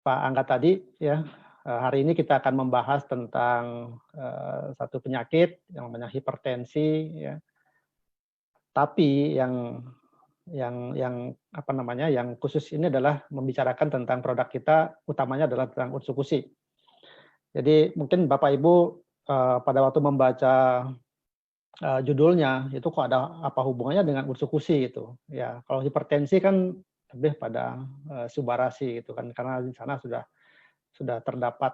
Pak Angga tadi ya, hari ini kita akan membahas tentang satu penyakit yang namanya hipertensi ya. Tapi yang apa namanya, yang khusus ini adalah membicarakan tentang produk kita, utamanya adalah tentang Utsukushi. Jadi mungkin Bapak Ibu pada waktu membaca judulnya itu kok ada apa hubungannya dengan Utsukushi gitu. Ya, kalau hipertensi kan lebih pada Subarasi gitu kan, karena di sana sudah terdapat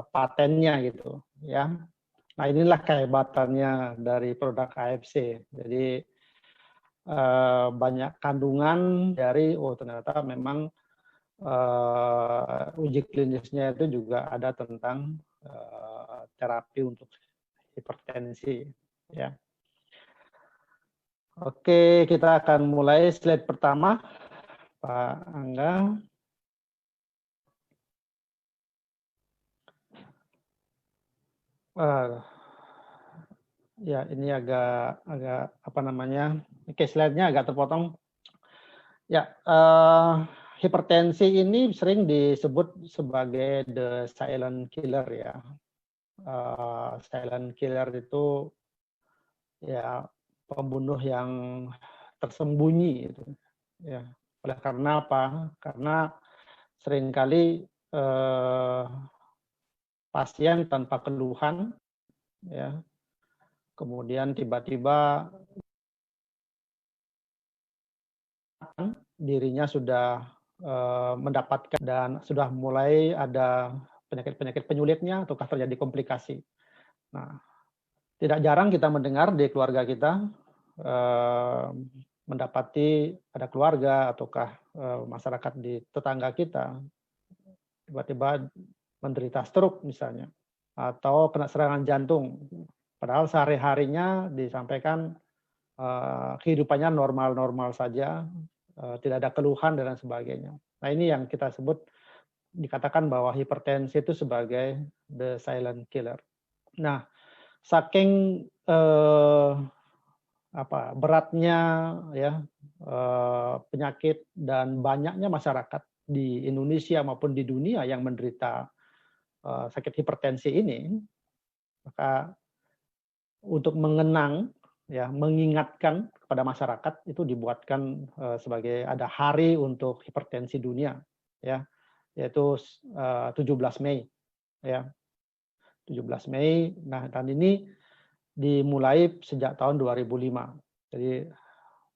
patennya gitu ya. Nah, inilah kehebatannya dari produk AFC. Jadi banyak kandungan dari ternyata memang uji klinisnya itu juga ada tentang terapi untuk hipertensi ya. Oke, kita akan mulai slide pertama, Pak Angga. Ya, ini agak apa namanya? Oke, slide-nya agak terpotong. Ya, hipertensi ini sering disebut sebagai the silent killer ya. Silent killer itu ya pembunuh yang tersembunyi itu. Ya, oleh karena apa? Karena seringkali pasien tanpa keluhan ya, kemudian tiba-tiba dirinya sudah mendapatkan dan sudah mulai ada penyakit-penyakit penyulitnya ataukah terjadi komplikasi. Nah, tidak jarang kita mendengar di keluarga kita mendapati ada keluarga ataukah masyarakat di tetangga kita tiba-tiba menderita stroke misalnya, atau kena serangan jantung. Padahal sehari-harinya disampaikan kehidupannya normal-normal saja, tidak ada keluhan dan lain sebagainya. Nah, ini yang kita sebut, dikatakan bahwa hipertensi itu sebagai the silent killer. Nah, saking beratnya ya penyakit dan banyaknya masyarakat di Indonesia maupun di dunia yang menderita sakit hipertensi ini, maka untuk mengenang ya, mengingatkan kepada masyarakat itu dibuatkan sebagai ada hari untuk hipertensi dunia ya, yaitu 17 Mei ya. 17 Mei. Nah, dan ini dimulai sejak tahun 2005. Jadi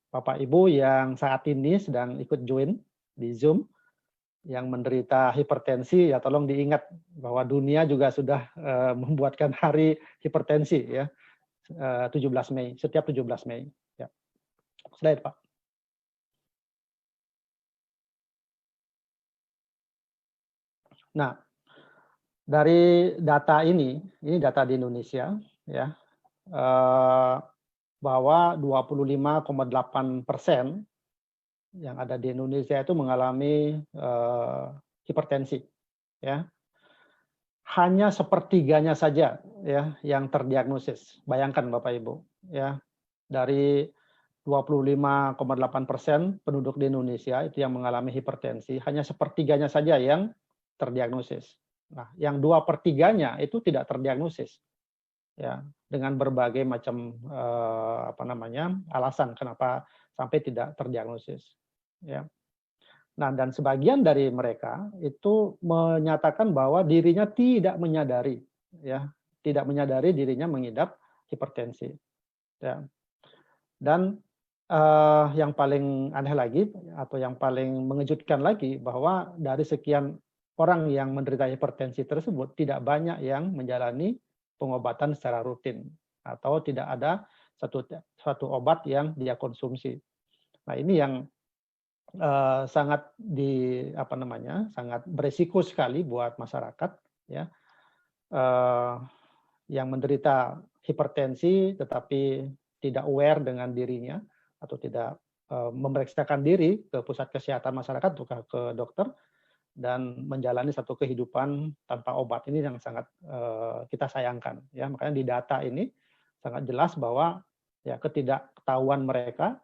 Bapak Ibu yang saat ini sedang ikut join di Zoom yang menderita hipertensi, ya tolong diingat bahwa dunia juga sudah membuatkan hari hipertensi ya. 17 Mei, setiap 17 Mei. Ya. Slide, Pak. Nah, dari data ini data di Indonesia, ya, bahwa 25,8% yang ada di Indonesia itu mengalami hipertensi, ya. Hanya sepertiganya saja ya yang terdiagnosis. Bayangkan Bapak Ibu, ya, dari 25,8% penduduk di Indonesia itu yang mengalami hipertensi, hanya sepertiganya saja yang terdiagnosis. Nah, yang 2/3-nya itu tidak terdiagnosis, ya, dengan berbagai macam alasan kenapa sampai tidak terdiagnosis, ya. Nah, dan sebagian dari mereka itu menyatakan bahwa dirinya tidak menyadari, ya, tidak menyadari dirinya mengidap hipertensi, ya. Dan yang paling aneh lagi atau yang paling mengejutkan lagi bahwa dari sekian orang yang menderita hipertensi tersebut tidak banyak yang menjalani pengobatan secara rutin atau tidak ada satu obat yang dia konsumsi. Nah, ini yang sangat sangat beresiko sekali buat masyarakat ya, yang menderita hipertensi tetapi tidak aware dengan dirinya atau tidak memeriksakan diri ke pusat kesehatan masyarakat atau ke dokter dan menjalani satu kehidupan tanpa obat. Ini yang sangat kita sayangkan ya. Makanya di data ini sangat jelas bahwa ya ketidaktahuan mereka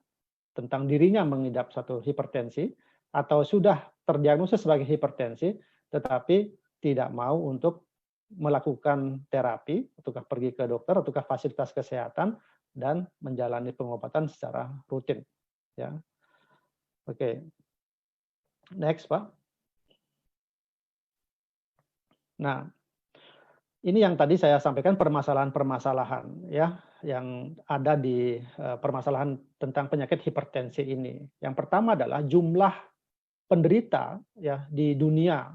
tentang dirinya mengidap satu hipertensi atau sudah terdiagnosis sebagai hipertensi, tetapi tidak mau untuk melakukan terapi, ataukah pergi ke dokter, ataukah fasilitas kesehatan, dan menjalani pengobatan secara rutin. Ya, oke. Next, Pak. Nah, ini yang tadi saya sampaikan permasalahan-permasalahan ya yang ada di permasalahan tentang penyakit hipertensi ini. Yang pertama adalah jumlah penderita ya di dunia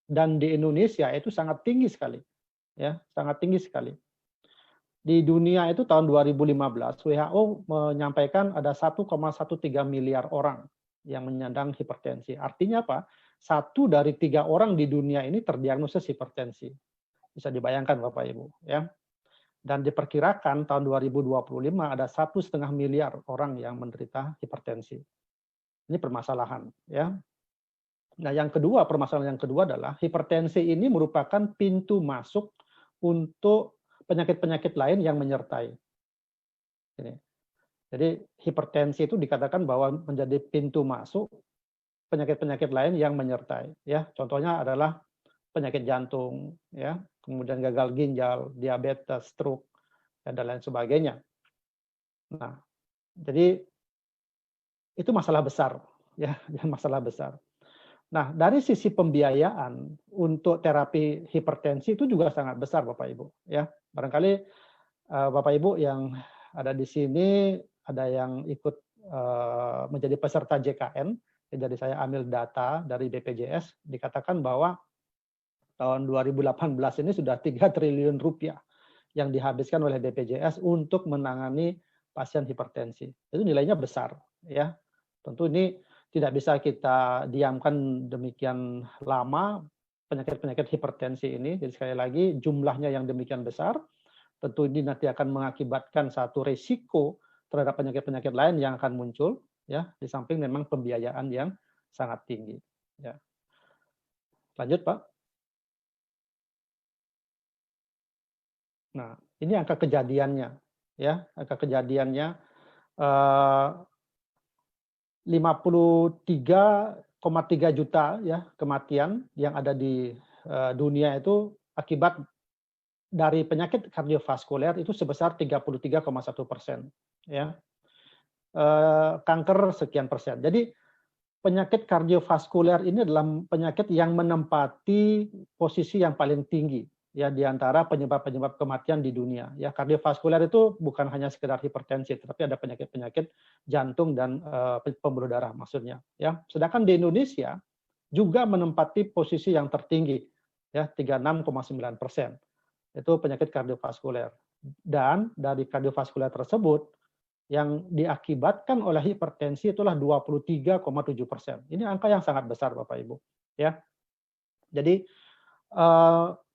dan di Indonesia itu sangat tinggi sekali. Ya, sangat tinggi sekali. Di dunia itu tahun 2015 WHO menyampaikan ada 1,13 miliar orang yang menyandang hipertensi. Artinya apa? 1 dari 3 orang di dunia ini terdiagnosis hipertensi. Bisa dibayangkan Bapak Ibu ya. Dan diperkirakan tahun 2025 ada 1,5 miliar orang yang menderita hipertensi. Ini permasalahan ya. Nah, yang kedua, permasalahan yang kedua adalah hipertensi ini merupakan pintu masuk untuk penyakit-penyakit lain yang menyertai. Ini. Jadi hipertensi itu dikatakan bahwa menjadi pintu masuk penyakit-penyakit lain yang menyertai. Ya, contohnya adalah penyakit jantung, ya, kemudian gagal ginjal, diabetes, stroke, dan lain sebagainya. Nah, jadi itu masalah besar, ya, masalah besar. Nah, dari sisi pembiayaan untuk terapi hipertensi itu juga sangat besar, Bapak Ibu. Ya, barangkali Bapak Ibu yang ada di sini ada yang ikut menjadi peserta JKN. Jadi saya ambil data dari BPJS, dikatakan bahwa tahun 2018 ini sudah 3 triliun rupiah yang dihabiskan oleh BPJS untuk menangani pasien hipertensi. Itu nilainya besar, ya. Tentu ini tidak bisa kita diamkan demikian lama penyakit-penyakit hipertensi ini. Jadi sekali lagi jumlahnya yang demikian besar, tentu ini nanti akan mengakibatkan satu risiko terhadap penyakit-penyakit lain yang akan muncul, ya. Di samping memang pembiayaan yang sangat tinggi. Ya. Lanjut, Pak. Nah, ini angka kejadiannya, ya, angka kejadiannya 53,3 juta ya kematian yang ada di dunia itu akibat dari penyakit kardiovaskuler itu sebesar 33,1%, ya. Kanker sekian persen. Jadi penyakit kardiovaskuler ini adalah penyakit yang menempati posisi yang paling tinggi ya di antara penyebab-penyebab kematian di dunia. Ya, kardiovaskuler itu bukan hanya sekedar hipertensi, tetapi ada penyakit-penyakit jantung dan pembuluh darah maksudnya. Ya, sedangkan di Indonesia juga menempati posisi yang tertinggi, ya 36,9%. Itu penyakit kardiovaskuler. Dan dari kardiovaskuler tersebut yang diakibatkan oleh hipertensi itulah 23,7%. Ini angka yang sangat besar, Bapak Ibu. Ya, jadi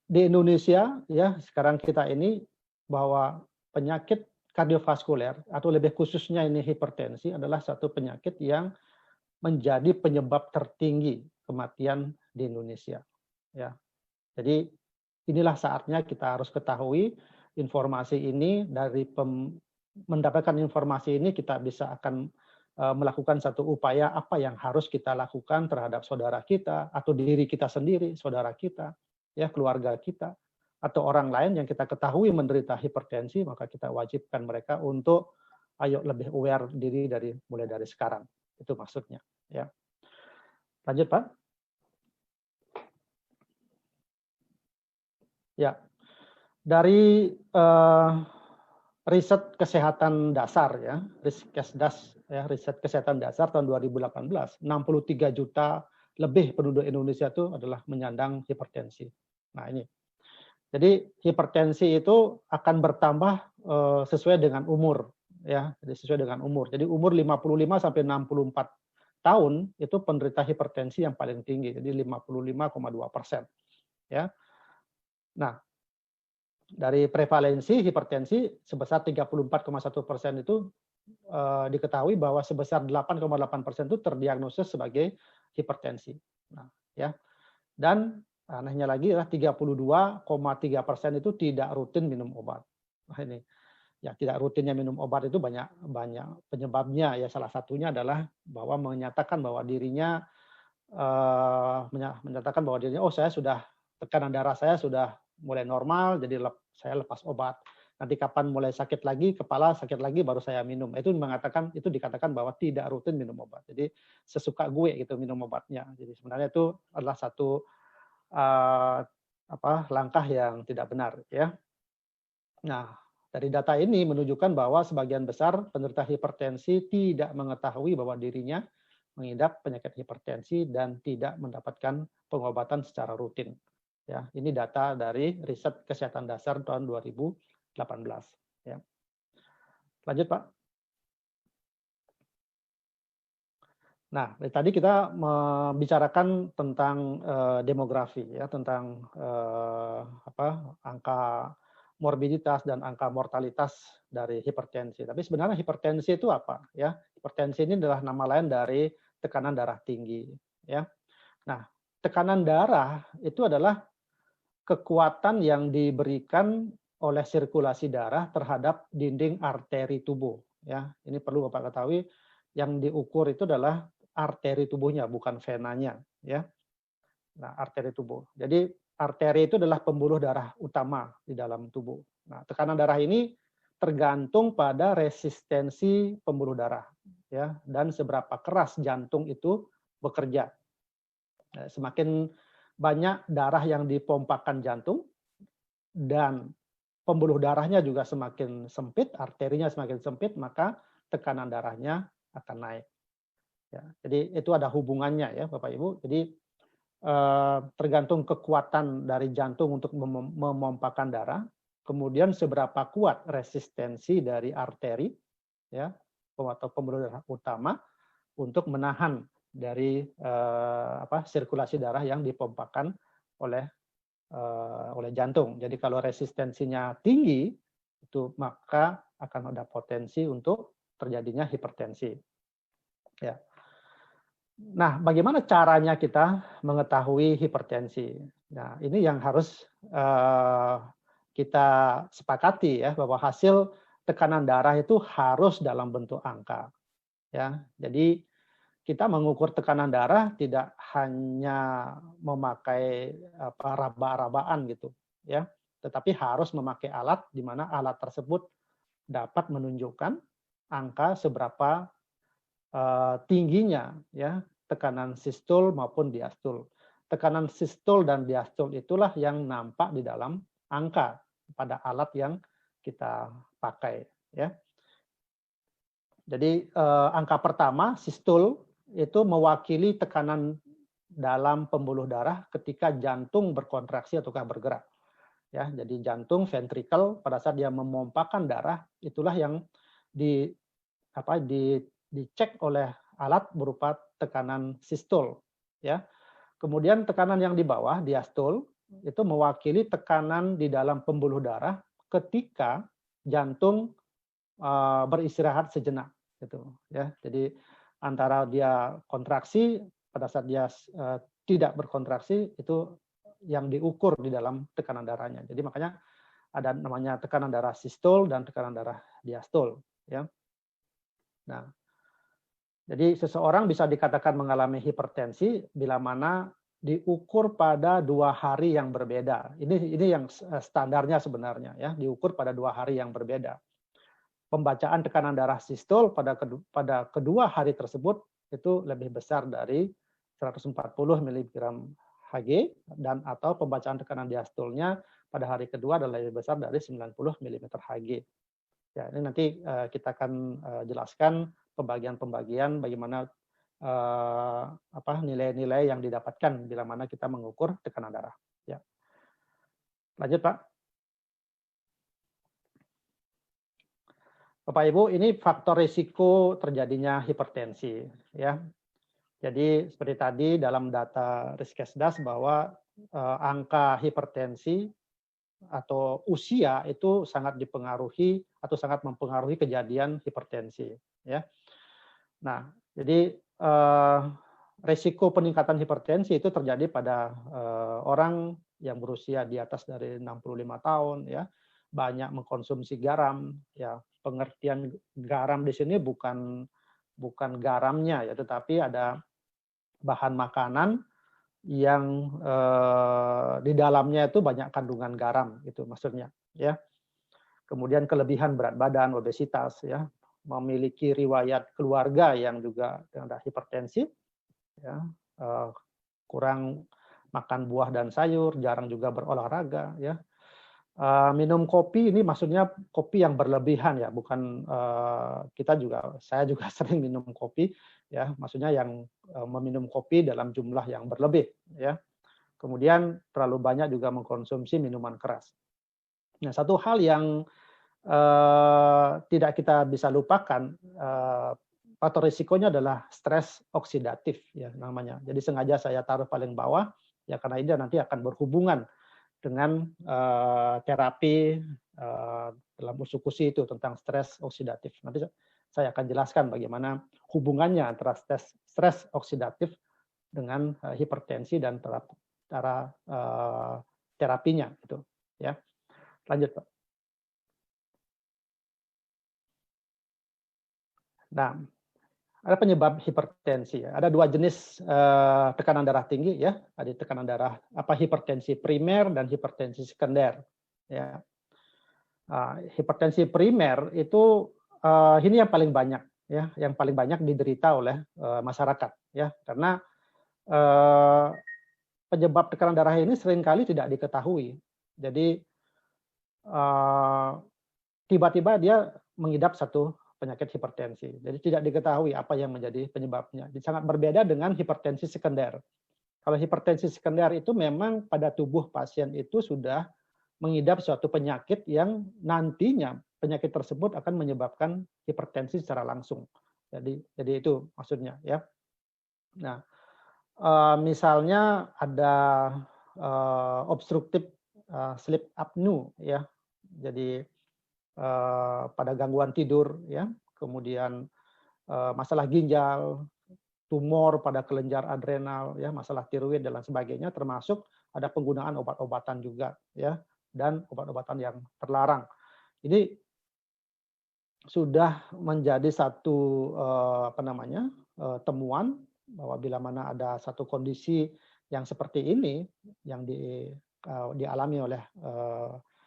di Indonesia ya sekarang kita ini bahwa penyakit kardiovaskuler atau lebih khususnya ini hipertensi adalah satu penyakit yang menjadi penyebab tertinggi kematian di Indonesia. Ya, jadi inilah saatnya kita harus ketahui informasi ini dari mendapatkan informasi ini kita bisa akan melakukan satu upaya apa yang harus kita lakukan terhadap saudara kita atau diri kita sendiri, saudara kita, ya keluarga kita atau orang lain yang kita ketahui menderita hipertensi, maka kita wajibkan mereka untuk ayo lebih aware diri mulai dari sekarang. Itu maksudnya, ya. Lanjut, Pak. Ya. Dari riset kesehatan dasar ya, Riskesdas ya, riset kesehatan dasar tahun 2018, 63 juta lebih penduduk Indonesia itu adalah menyandang hipertensi. Nah, ini. Jadi hipertensi itu akan bertambah sesuai dengan umur ya, jadi sesuai dengan umur. Jadi umur 55 sampai 64 tahun itu penderita hipertensi yang paling tinggi, jadi 55,2%. Ya. Nah, dari prevalensi hipertensi sebesar 34,1% itu diketahui bahwa sebesar 8,8% itu terdiagnosis sebagai hipertensi. Nah, ya. Dan anehnya lagi adalah 32,3% itu tidak rutin minum obat. Nah, ini ya tidak rutinnya minum obat itu banyak penyebabnya ya, salah satunya adalah bahwa menyatakan bahwa dirinya menyatakan bahwa dirinya, oh saya sudah, tekanan darah saya sudah mulai normal, jadi saya lepas obat. Nanti kapan mulai sakit lagi, kepala sakit lagi, baru saya minum. Itu dikatakan bahwa tidak rutin minum obat. Jadi sesuka gue gitu minum obatnya. Jadi sebenarnya itu adalah satu langkah yang tidak benar, ya. Nah, dari data ini menunjukkan bahwa sebagian besar penderita hipertensi tidak mengetahui bahwa dirinya mengidap penyakit hipertensi dan tidak mendapatkan pengobatan secara rutin. Ya, ini data dari riset kesehatan dasar tahun 2018. Ya. Lanjut, Pak. Nah, dari tadi kita membicarakan tentang demografi, ya, tentang angka morbiditas dan angka mortalitas dari hipertensi. Tapi sebenarnya hipertensi itu apa? Ya, hipertensi ini adalah nama lain dari tekanan darah tinggi. Ya, nah, tekanan darah itu adalah kekuatan yang diberikan oleh sirkulasi darah terhadap dinding arteri tubuh. Ya, ini perlu Bapak ketahui. Yang diukur itu adalah arteri tubuhnya, bukan venanya, ya. Nah, arteri tubuh. Jadi arteri itu adalah pembuluh darah utama di dalam tubuh. Nah, tekanan darah ini tergantung pada resistensi pembuluh darah, ya, dan seberapa keras jantung itu bekerja. Nah, semakin banyak darah yang dipompakan jantung dan pembuluh darahnya juga semakin sempit, arterinya semakin sempit, maka tekanan darahnya akan naik. Ya, jadi itu ada hubungannya ya Bapak Ibu. Jadi tergantung kekuatan dari jantung untuk memompakan darah, kemudian seberapa kuat resistensi dari arteri ya atau pembuluh darah utama untuk menahan dari sirkulasi darah yang dipompakan oleh jantung. Jadi kalau resistensinya tinggi itu maka akan ada potensi untuk terjadinya hipertensi. Ya. Nah, bagaimana caranya kita mengetahui hipertensi? Nah, ini yang harus kita sepakati ya, bahwa hasil tekanan darah itu harus dalam bentuk angka. Ya, jadi kita mengukur tekanan darah tidak hanya memakai raba-rabaan gitu, ya, tetapi harus memakai alat di mana alat tersebut dapat menunjukkan angka seberapa tingginya ya tekanan sistol maupun diastol. Tekanan sistol dan diastol itulah yang nampak di dalam angka pada alat yang kita pakai ya. Jadi angka pertama sistol itu mewakili tekanan dalam pembuluh darah ketika jantung berkontraksi ataukah bergerak. Ya, jadi jantung ventrikel pada saat dia memompakan darah itulah yang dicek oleh alat berupa tekanan sistol ya. Kemudian tekanan yang di bawah diastol itu mewakili tekanan di dalam pembuluh darah ketika jantung beristirahat sejenak gitu ya. Jadi antara dia kontraksi pada saat dia tidak berkontraksi itu yang diukur di dalam tekanan darahnya. Jadi makanya ada namanya tekanan darah sistol dan tekanan darah diastol ya. Nah, jadi seseorang bisa dikatakan mengalami hipertensi bila mana diukur pada 2 hari yang berbeda. Ini yang standarnya sebenarnya ya, diukur pada 2 hari yang berbeda. Pembacaan tekanan darah sistol pada kedua hari tersebut itu lebih besar dari 140 mg Hg dan atau pembacaan tekanan diastolnya pada hari kedua adalah lebih besar dari 90 mm Hg. Ya, ini nanti kita akan jelaskan pembagian-pembagian bagaimana nilai-nilai yang didapatkan bila mana kita mengukur tekanan darah. Ya. Lanjut Pak. Bapak Ibu, ini faktor risiko terjadinya hipertensi. Ya. Jadi seperti tadi dalam data Riskesdas bahwa angka hipertensi atau usia itu sangat dipengaruhi atau sangat mempengaruhi kejadian hipertensi. Ya. Nah, jadi risiko peningkatan hipertensi itu terjadi pada orang yang berusia di atas dari 65 tahun, ya, banyak mengkonsumsi garam, ya. Pengertian garam di sini bukan garamnya, ya, tetapi ada bahan makanan yang di dalamnya itu banyak kandungan garam, itu maksudnya, ya. Kemudian kelebihan berat badan, obesitas, ya, memiliki riwayat keluarga yang juga ada hipertensi, ya, kurang makan buah dan sayur, jarang juga berolahraga, ya. Minum kopi ini maksudnya kopi yang berlebihan, ya, bukan saya juga sering minum kopi, ya, maksudnya yang meminum kopi dalam jumlah yang berlebih, ya. Kemudian terlalu banyak juga mengkonsumsi minuman keras. Nah, satu hal yang tidak kita bisa lupakan, faktor risikonya adalah stres oksidatif, ya, namanya. Jadi sengaja saya taruh paling bawah, ya, karena ini nanti akan berhubungan dengan terapi dalam usus kusi itu tentang stres oksidatif. Nanti saya akan jelaskan bagaimana hubungannya antara stres oksidatif dengan hipertensi dan terapinya, gitu, ya. Lanjut, Pak. Nah, ada penyebab hipertensi, ya. Ada dua jenis tekanan darah tinggi, ya. Ada tekanan darah hipertensi primer dan hipertensi sekunder, ya. Hipertensi primer itu ini yang paling banyak, ya, yang paling banyak diderita oleh masyarakat, ya, karena penyebab tekanan darah ini seringkali tidak diketahui. Jadi tiba-tiba dia mengidap satu penyakit hipertensi. Jadi tidak diketahui apa yang menjadi penyebabnya. Jadi sangat berbeda dengan hipertensi sekunder. Kalau hipertensi sekunder itu memang pada tubuh pasien itu sudah mengidap suatu penyakit yang nantinya penyakit tersebut akan menyebabkan hipertensi secara langsung. Jadi itu maksudnya, ya. Nah, misalnya ada obstruktif sleep apnea, ya. Jadi pada gangguan tidur, ya, kemudian masalah ginjal, tumor pada kelenjar adrenal, ya, masalah tiroid dan lain sebagainya, termasuk ada penggunaan obat-obatan juga, ya, dan obat-obatan yang terlarang. Ini sudah menjadi satu temuan bahwa bila mana ada satu kondisi yang seperti ini yang dialami oleh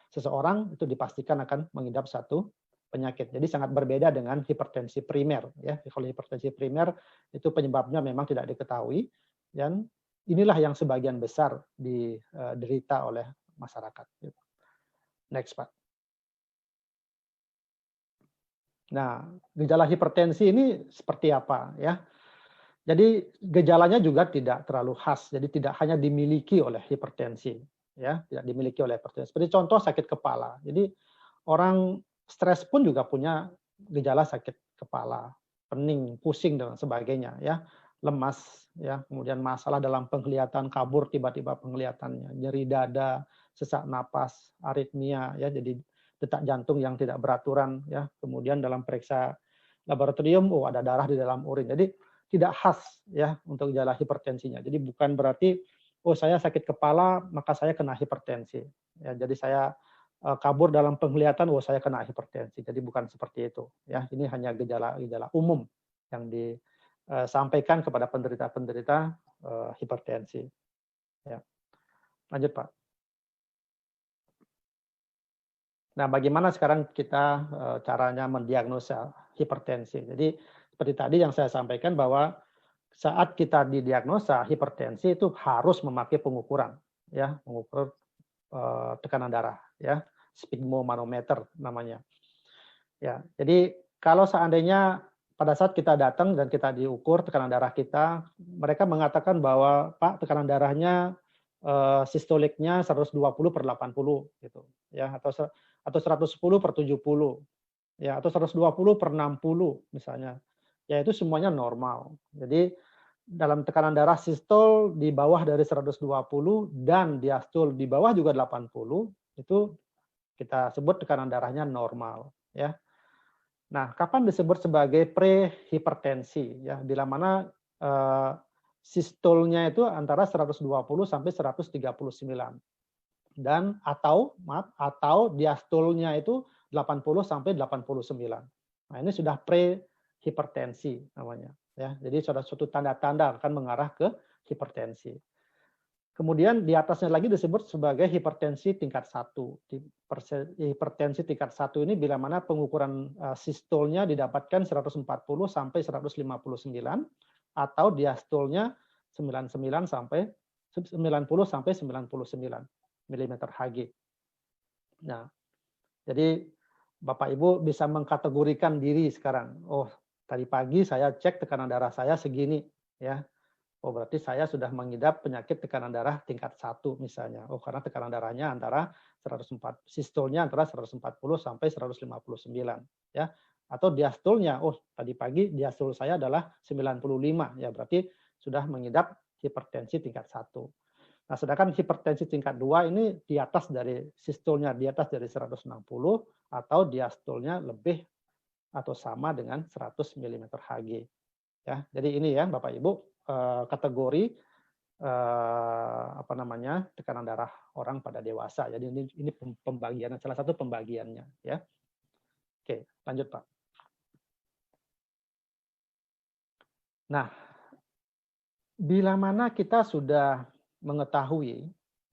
seseorang, itu dipastikan akan mengidap satu penyakit. Jadi sangat berbeda dengan hipertensi primer, ya. Kalau hipertensi primer itu penyebabnya memang tidak diketahui, dan inilah yang sebagian besar diderita oleh masyarakat. Next, Pak. Nah, gejala hipertensi ini seperti apa, ya? Jadi gejalanya juga tidak terlalu khas, jadi tidak hanya dimiliki oleh hipertensi, ya, tidak dimiliki oleh hipertensi. Seperti contoh sakit kepala. Jadi orang stres pun juga punya gejala sakit kepala, pening, pusing dan sebagainya, ya, lemas, ya, kemudian masalah dalam penglihatan, kabur tiba-tiba penglihatannya, nyeri dada, sesak napas, aritmia, ya, jadi detak jantung yang tidak beraturan, ya, kemudian dalam periksa laboratorium, ada darah di dalam urin. Jadi tidak khas, ya, untuk gejala hipertensinya. Jadi bukan berarti saya sakit kepala maka saya kena hipertensi. Ya, jadi saya kabur dalam penglihatan, saya kena hipertensi. Jadi bukan seperti itu, ya. Ini hanya gejala umum yang disampaikan kepada penderita hipertensi. Ya. Lanjut, Pak. Nah, bagaimana sekarang kita caranya mendiagnosa hipertensi? Jadi seperti tadi yang saya sampaikan bahwa saat kita didiagnosa hipertensi itu harus memakai pengukuran, ya, mengukur tekanan darah, ya, sphygmomanometer namanya. Ya, jadi kalau seandainya pada saat kita datang dan kita diukur tekanan darah kita, mereka mengatakan bahwa Pak, tekanan darahnya sistoliknya 120/80 gitu, ya, atau 110/70, ya, atau 120/60 misalnya. Ya, itu semuanya normal. Jadi dalam tekanan darah sistol di bawah dari 120 dan diastol di bawah juga 80, itu kita sebut tekanan darahnya normal, ya. Nah, kapan disebut sebagai prehipertensi, ya, bila mana sistolnya itu antara 120 sampai 139 dan atau diastolnya itu 80 sampai 89. Nah, ini sudah prehipertensi namanya. ya. Jadi suatu tanda-tanda akan mengarah ke hipertensi. Kemudian di atasnya lagi disebut sebagai hipertensi tingkat 1. Hipertensi tingkat 1 ini bila mana pengukuran sistolnya didapatkan 140 sampai 159 atau diastolnya 99 sampai 90 sampai 99 mm Hg. Nah, jadi Bapak Ibu bisa mengkategorikan diri sekarang. Oh, tadi pagi saya cek tekanan darah saya segini, ya. Oh, berarti saya sudah mengidap penyakit tekanan darah tingkat 1 misalnya. Oh, karena tekanan darahnya antara 104, sistolnya antara 140 sampai 159, ya. Atau diastolnya, oh, tadi pagi diastol saya adalah 95, ya berarti sudah mengidap hipertensi tingkat 1. Nah, sedangkan hipertensi tingkat 2 ini di atas dari sistolnya, di atas dari 160 atau diastolnya lebih atau sama dengan 100 mm Hg. Ya, jadi ini ya Bapak Ibu kategori tekanan darah orang pada dewasa. Jadi ini pembagian, salah satu pembagiannya ya. Oke, lanjut Pak. Nah, bila mana kita sudah mengetahui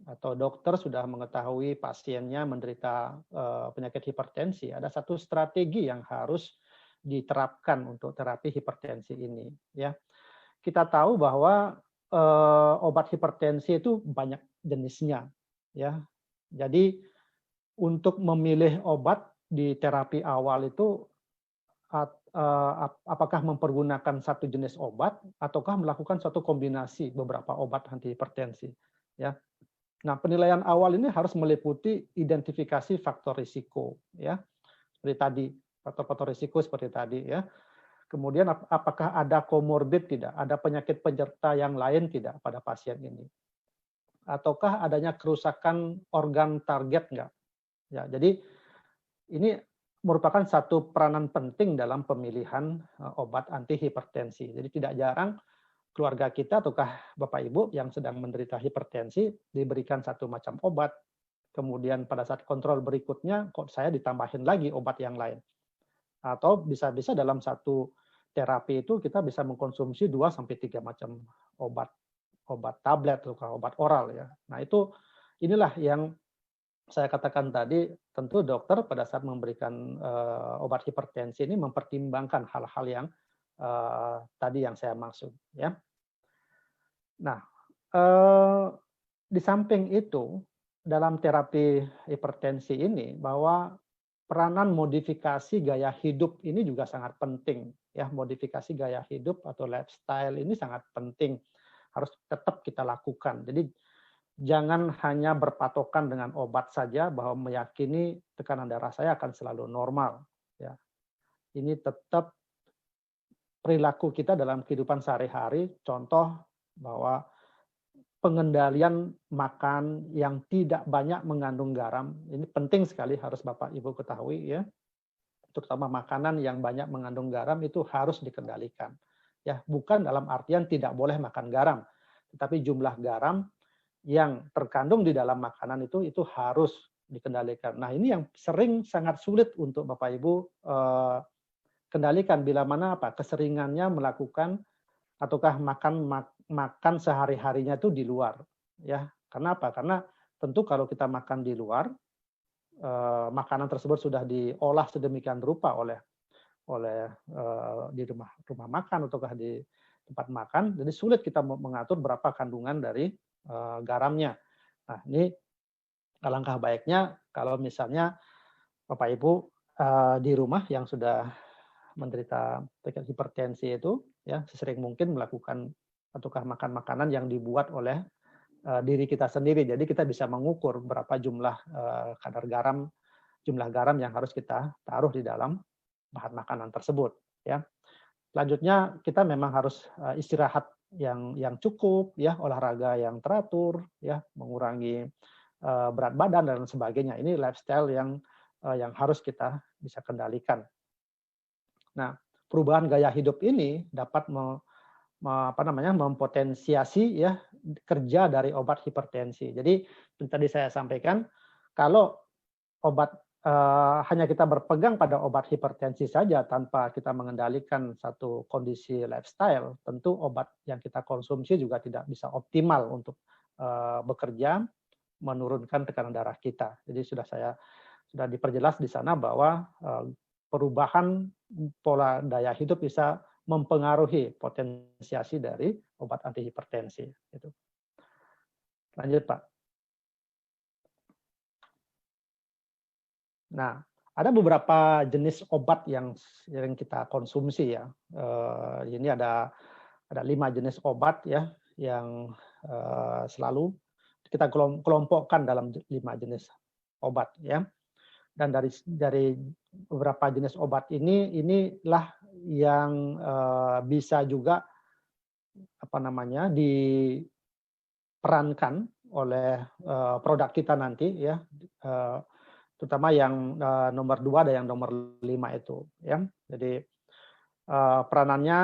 atau dokter sudah mengetahui pasiennya menderita penyakit hipertensi, ada satu strategi yang harus diterapkan untuk terapi hipertensi ini ya. Kita tahu bahwa obat hipertensi itu banyak jenisnya, ya. Jadi untuk memilih obat di terapi awal itu apakah mempergunakan satu jenis obat ataukah melakukan suatu kombinasi beberapa obat anti hipertensi, ya. Nah, penilaian awal ini harus meliputi identifikasi faktor risiko, ya. Seperti tadi, faktor-faktor risiko seperti tadi, ya. Kemudian apakah ada komorbid tidak? Ada penyakit penyerta yang lain tidak pada pasien ini? Ataukah adanya kerusakan organ target enggak? Ya, jadi ini merupakan satu peranan penting dalam pemilihan obat anti hipertensi. Jadi tidak jarang keluarga kita ataukah Bapak Ibu yang sedang menderita hipertensi diberikan satu macam obat. Kemudian pada saat kontrol berikutnya kok saya ditambahin lagi obat yang lain. Atau bisa-bisa dalam satu terapi itu kita bisa mengkonsumsi 2 sampai 3 macam obat tablet atau obat oral ya. Nah, inilah yang saya katakan tadi, tentu dokter pada saat memberikan obat hipertensi ini mempertimbangkan hal-hal yang tadi yang saya maksud ya. Nah, di samping itu dalam terapi hipertensi ini bahwa peranan modifikasi gaya hidup ini juga sangat penting ya. Modifikasi gaya hidup atau lifestyle ini sangat penting, harus tetap kita lakukan. Jadi jangan hanya berpatokan dengan obat saja bahwa meyakini tekanan darah saya akan selalu normal ya. Ini tetap perilaku kita dalam kehidupan sehari-hari, contoh bahwa pengendalian makan yang tidak banyak mengandung garam, ini penting sekali harus Bapak Ibu ketahui ya. Terutama makanan yang banyak mengandung garam itu harus dikendalikan. Ya, bukan dalam artian tidak boleh makan garam, tetapi jumlah garam yang terkandung di dalam makanan itu harus dikendalikan. Nah, ini yang sering sangat sulit untuk Bapak Ibu kendalikan bila mana keseringannya melakukan ataukah makan sehari-harinya itu di luar ya. Kenapa? Karena tentu kalau kita makan di luar, makanan tersebut sudah diolah sedemikian rupa oleh di rumah makan ataukah di tempat makan, jadi sulit kita mengatur berapa kandungan dari garamnya. Nah, ini alangkah baiknya kalau misalnya Bapak Ibu di rumah yang sudah menderita penyakit hipertensi itu ya sesering mungkin melakukan ataukah makan makanan yang dibuat oleh diri kita sendiri. Jadi kita bisa mengukur berapa jumlah jumlah garam yang harus kita taruh di dalam bahan makanan tersebut ya. Selanjutnya kita memang harus istirahat yang cukup ya, olahraga yang teratur ya, mengurangi berat badan dan sebagainya. Ini lifestyle yang harus kita bisa kendalikan. Nah, perubahan gaya hidup ini dapat mempotensiasi ya kerja dari obat hipertensi. Jadi tadi saya sampaikan kalau obat hanya kita berpegang pada obat hipertensi saja tanpa kita mengendalikan satu kondisi lifestyle, tentu obat yang kita konsumsi juga tidak bisa optimal untuk bekerja menurunkan tekanan darah kita. Jadi sudah diperjelas di sana bahwa perubahan pola daya hidup bisa mempengaruhi potensiasi dari obat antihipertensi. Gitu. Lanjut, Pak. Nah, ada beberapa jenis obat yang kita konsumsi ya. Ini ada 5 jenis obat ya yang selalu kita kelompokkan dalam 5 jenis obat ya. Dan dari beberapa jenis obat inilah yang bisa juga diperankan oleh produk kita nanti ya. Terutama yang nomor 2 dan yang nomor 5 itu ya. Jadi peranannya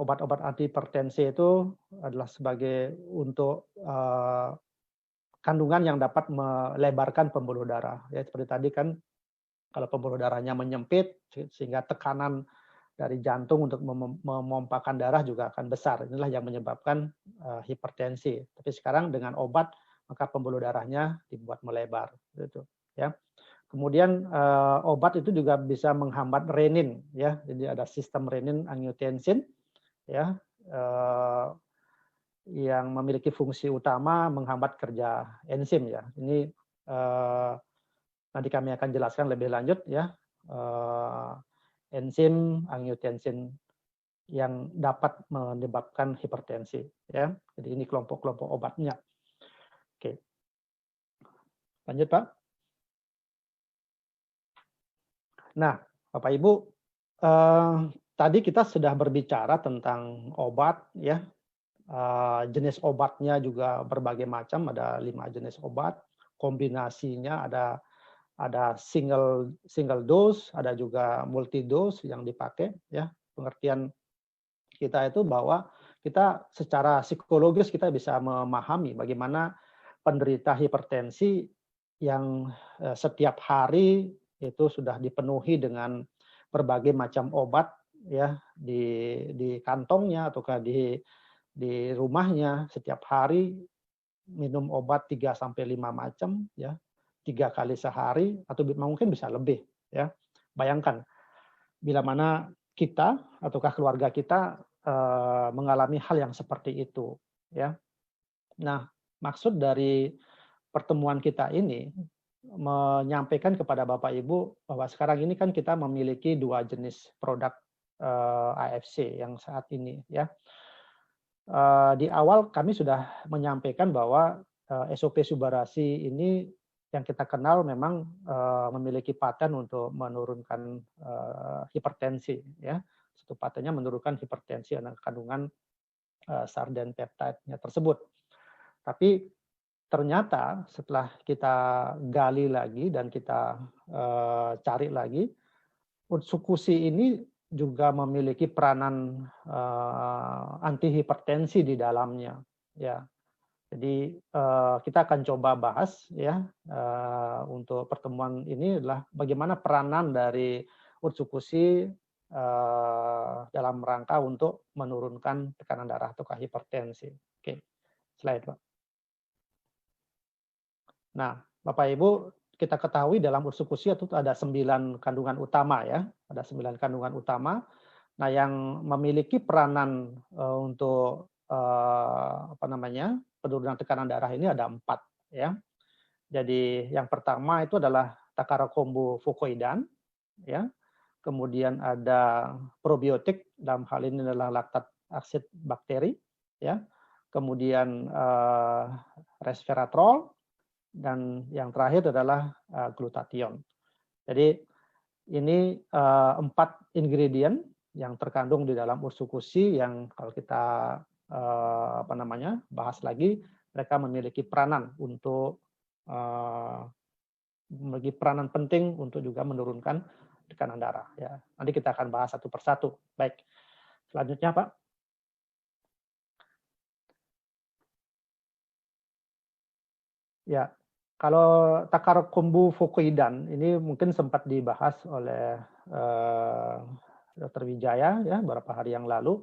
obat-obat antihipertensi itu adalah sebagai untuk kandungan yang dapat melebarkan pembuluh darah ya, seperti tadi kan kalau pembuluh darahnya menyempit sehingga tekanan dari jantung untuk memompakan darah juga akan besar. Inilah yang menyebabkan hipertensi. Tapi sekarang dengan obat maka pembuluh darahnya dibuat melebar gitu ya. Kemudian obat itu juga bisa menghambat renin ya. Jadi ada sistem renin angiotensin ya yang memiliki fungsi utama menghambat kerja enzim ya. Ini nanti kami akan jelaskan lebih lanjut ya. Enzim angiotensin yang dapat menyebabkan hipertensi ya. Jadi ini kelompok-kelompok obatnya. Oke. Lanjut, Pak. Nah, Bapak Ibu, tadi kita sudah berbicara tentang obat ya. Jenis obatnya juga berbagai macam, ada 5 jenis obat. Kombinasinya ada single dose, ada juga multi dose yang dipakai ya. Pengertian kita itu bahwa kita secara psikologis kita bisa memahami bagaimana penderita hipertensi yang setiap hari itu sudah dipenuhi dengan berbagai macam obat ya di kantongnya ataukah di rumahnya setiap hari minum obat 3 sampai 5 macam ya. 3 kali sehari atau mungkin bisa lebih ya. Bayangkan bila mana kita ataukah keluarga kita mengalami hal yang seperti itu ya. Nah, maksud dari pertemuan kita ini menyampaikan kepada Bapak Ibu bahwa sekarang ini kan kita memiliki 2 jenis produk AFC yang saat ini ya. Di awal kami sudah menyampaikan bahwa SOP Subarasi ini yang kita kenal memang memiliki paten untuk menurunkan hipertensi ya. Satu patennya menurunkan hipertensi dengan kandungan sarden peptide-nya tersebut. Tapi ternyata setelah kita gali lagi dan kita cari lagi, Utsukushi ini juga memiliki peranan antihipertensi di dalamnya ya. Jadi kita akan coba bahas ya untuk pertemuan ini adalah bagaimana peranan dari Utsukushi dalam rangka untuk menurunkan tekanan darah atau hipertensi. Oke, slide Pak. Nah, Bapak Ibu, kita ketahui dalam Utsukushi itu ada 9 kandungan utama ya, ada 9 kandungan utama. Nah, yang memiliki peranan untuk penurunan tekanan darah ini ada 4 ya. Jadi yang pertama itu adalah Takara kombu fucoidan ya. Kemudian ada probiotik, dalam hal ini adalah laktat aksid bakteri ya. Kemudian resveratrol dan yang terakhir adalah glutathione. Jadi ini 4 ingredient yang terkandung di dalam Utsukushi yang kalau kita bahas lagi, mereka memiliki peranan untuk memiliki peranan penting untuk juga menurunkan tekanan darah. Ya, nanti kita akan bahas satu persatu. Baik, selanjutnya Pak. Ya, Kalau Takara Kombu Fukuidan ini mungkin sempat dibahas oleh Dr. Wijaya ya beberapa hari yang lalu,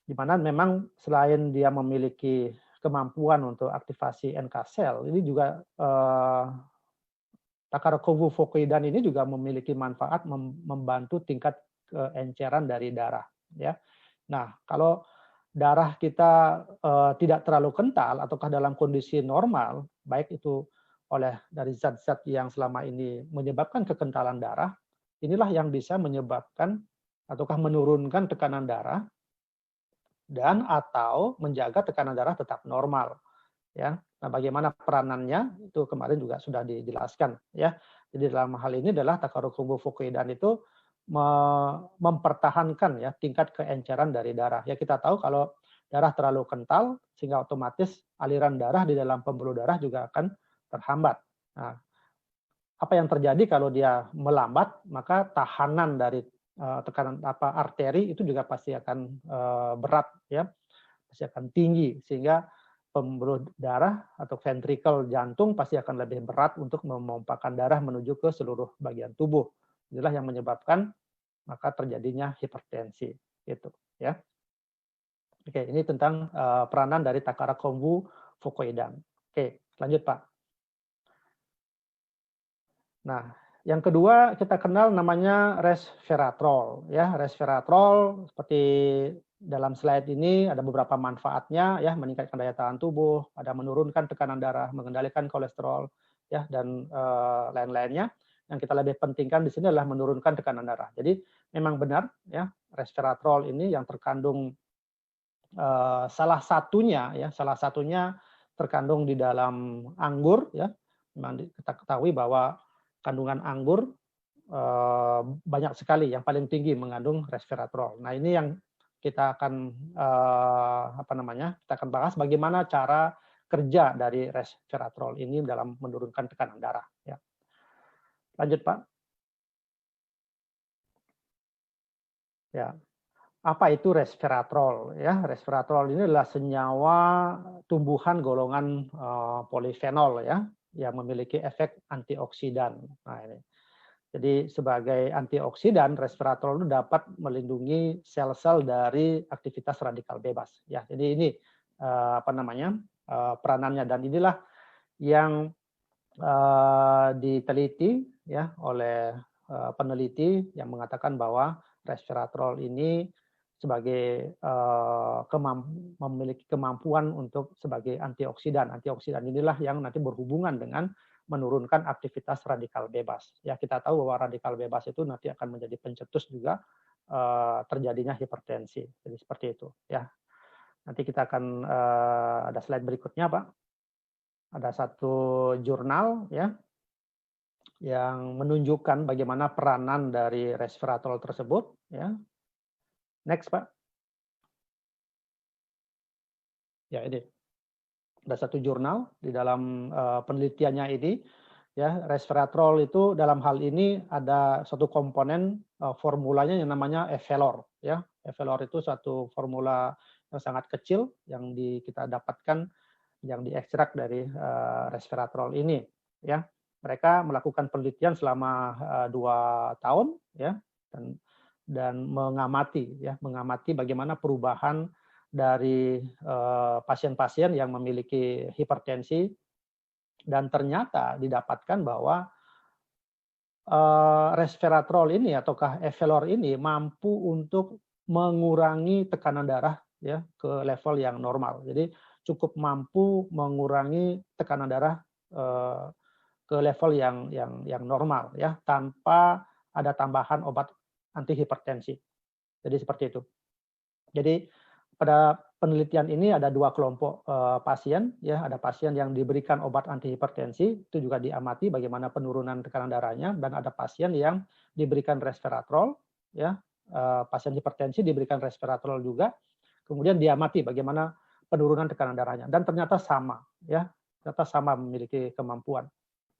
di mana memang selain dia memiliki kemampuan untuk aktivasi NK cell, ini juga Takara Kombu Fukuidan ini juga memiliki manfaat membantu tingkat keenceran dari darah ya. Nah, kalau darah kita tidak terlalu kental ataukah dalam kondisi normal, baik itu oleh dari zat-zat yang selama ini menyebabkan kekentalan darah, inilah yang bisa menyebabkan ataukah menurunkan tekanan darah dan atau menjaga tekanan darah tetap normal. Ya, nah bagaimana peranannya itu kemarin juga sudah dijelaskan. Ya, jadi dalam hal ini adalah Takara Kombu Fukuidan itu mempertahankan ya tingkat keenceran dari darah. Ya kita tahu kalau darah terlalu kental sehingga otomatis aliran darah di dalam pembuluh darah juga akan terhambat. Nah, apa yang terjadi kalau dia melambat, maka tahanan dari tekanan arteri itu juga pasti akan berat ya, pasti akan tinggi sehingga pembuluh darah atau ventrikel jantung pasti akan lebih berat untuk memompakan darah menuju ke seluruh bagian tubuh. Inilah yang menyebabkan maka terjadinya hipertensi gitu ya. Oke, ini tentang peranan dari Takara Kombu Fukuidan. Oke, lanjut Pak. Nah, yang kedua kita kenal namanya resveratrol ya. Resveratrol seperti dalam slide ini ada beberapa manfaatnya ya, meningkatkan daya tahan tubuh, ada menurunkan tekanan darah, mengendalikan kolesterol ya dan lain-lainnya. Yang kita lebih pentingkan di sini adalah menurunkan tekanan darah. Jadi memang benar ya, resveratrol ini yang terkandung salah satunya terkandung di dalam anggur ya. Memang kita ketahui bahwa kandungan anggur banyak sekali, yang paling tinggi mengandung resveratrol. Nah ini yang kita akan kita akan bahas bagaimana cara kerja dari resveratrol ini dalam menurunkan tekanan darah. Ya. Lanjut Pak. Ya. Apa itu resveratrol? Ya, resveratrol ini adalah senyawa tumbuhan golongan polifenol ya, yang memiliki efek antioksidan. Nah ini. Jadi sebagai antioksidan, resveratrol itu dapat melindungi sel-sel dari aktivitas radikal bebas. Ya, jadi ini peranannya, dan inilah yang diteliti ya oleh peneliti yang mengatakan bahwa resveratrol ini sebagai memiliki kemampuan untuk sebagai antioksidan. Antioksidan inilah yang nanti berhubungan dengan menurunkan aktivitas radikal bebas. Ya kita tahu bahwa radikal bebas itu nanti akan menjadi pencetus juga terjadinya hipertensi. Jadi seperti itu ya. Nanti kita akan ada slide berikutnya Pak. Ada satu jurnal ya yang menunjukkan bagaimana peranan dari resveratrol tersebut ya. Next Pak. Ya ini ada satu jurnal di dalam penelitiannya ini ya, resveratrol itu dalam hal ini ada satu komponen formulanya yang namanya Evelor ya. Evelor itu satu formula yang sangat kecil yang kita dapatkan, yang diekstrak dari resveratrol ini ya. Mereka melakukan penelitian selama 2 tahun ya, dan mengamati bagaimana perubahan dari pasien-pasien yang memiliki hipertensi, dan ternyata didapatkan bahwa resveratrol ini ataukah Evelor ini mampu untuk mengurangi tekanan darah ya ke level yang normal. Jadi cukup mampu mengurangi tekanan darah ke level yang normal ya, tanpa ada tambahan obat antihipertensi. Jadi seperti itu. Jadi pada penelitian ini ada 2 kelompok pasien ya, ada pasien yang diberikan obat antihipertensi, itu juga diamati bagaimana penurunan tekanan darahnya, dan ada pasien yang diberikan resveratrol ya, pasien hipertensi diberikan resveratrol juga, kemudian diamati bagaimana penurunan tekanan darahnya, dan ternyata sama ya, ternyata sama memiliki kemampuan.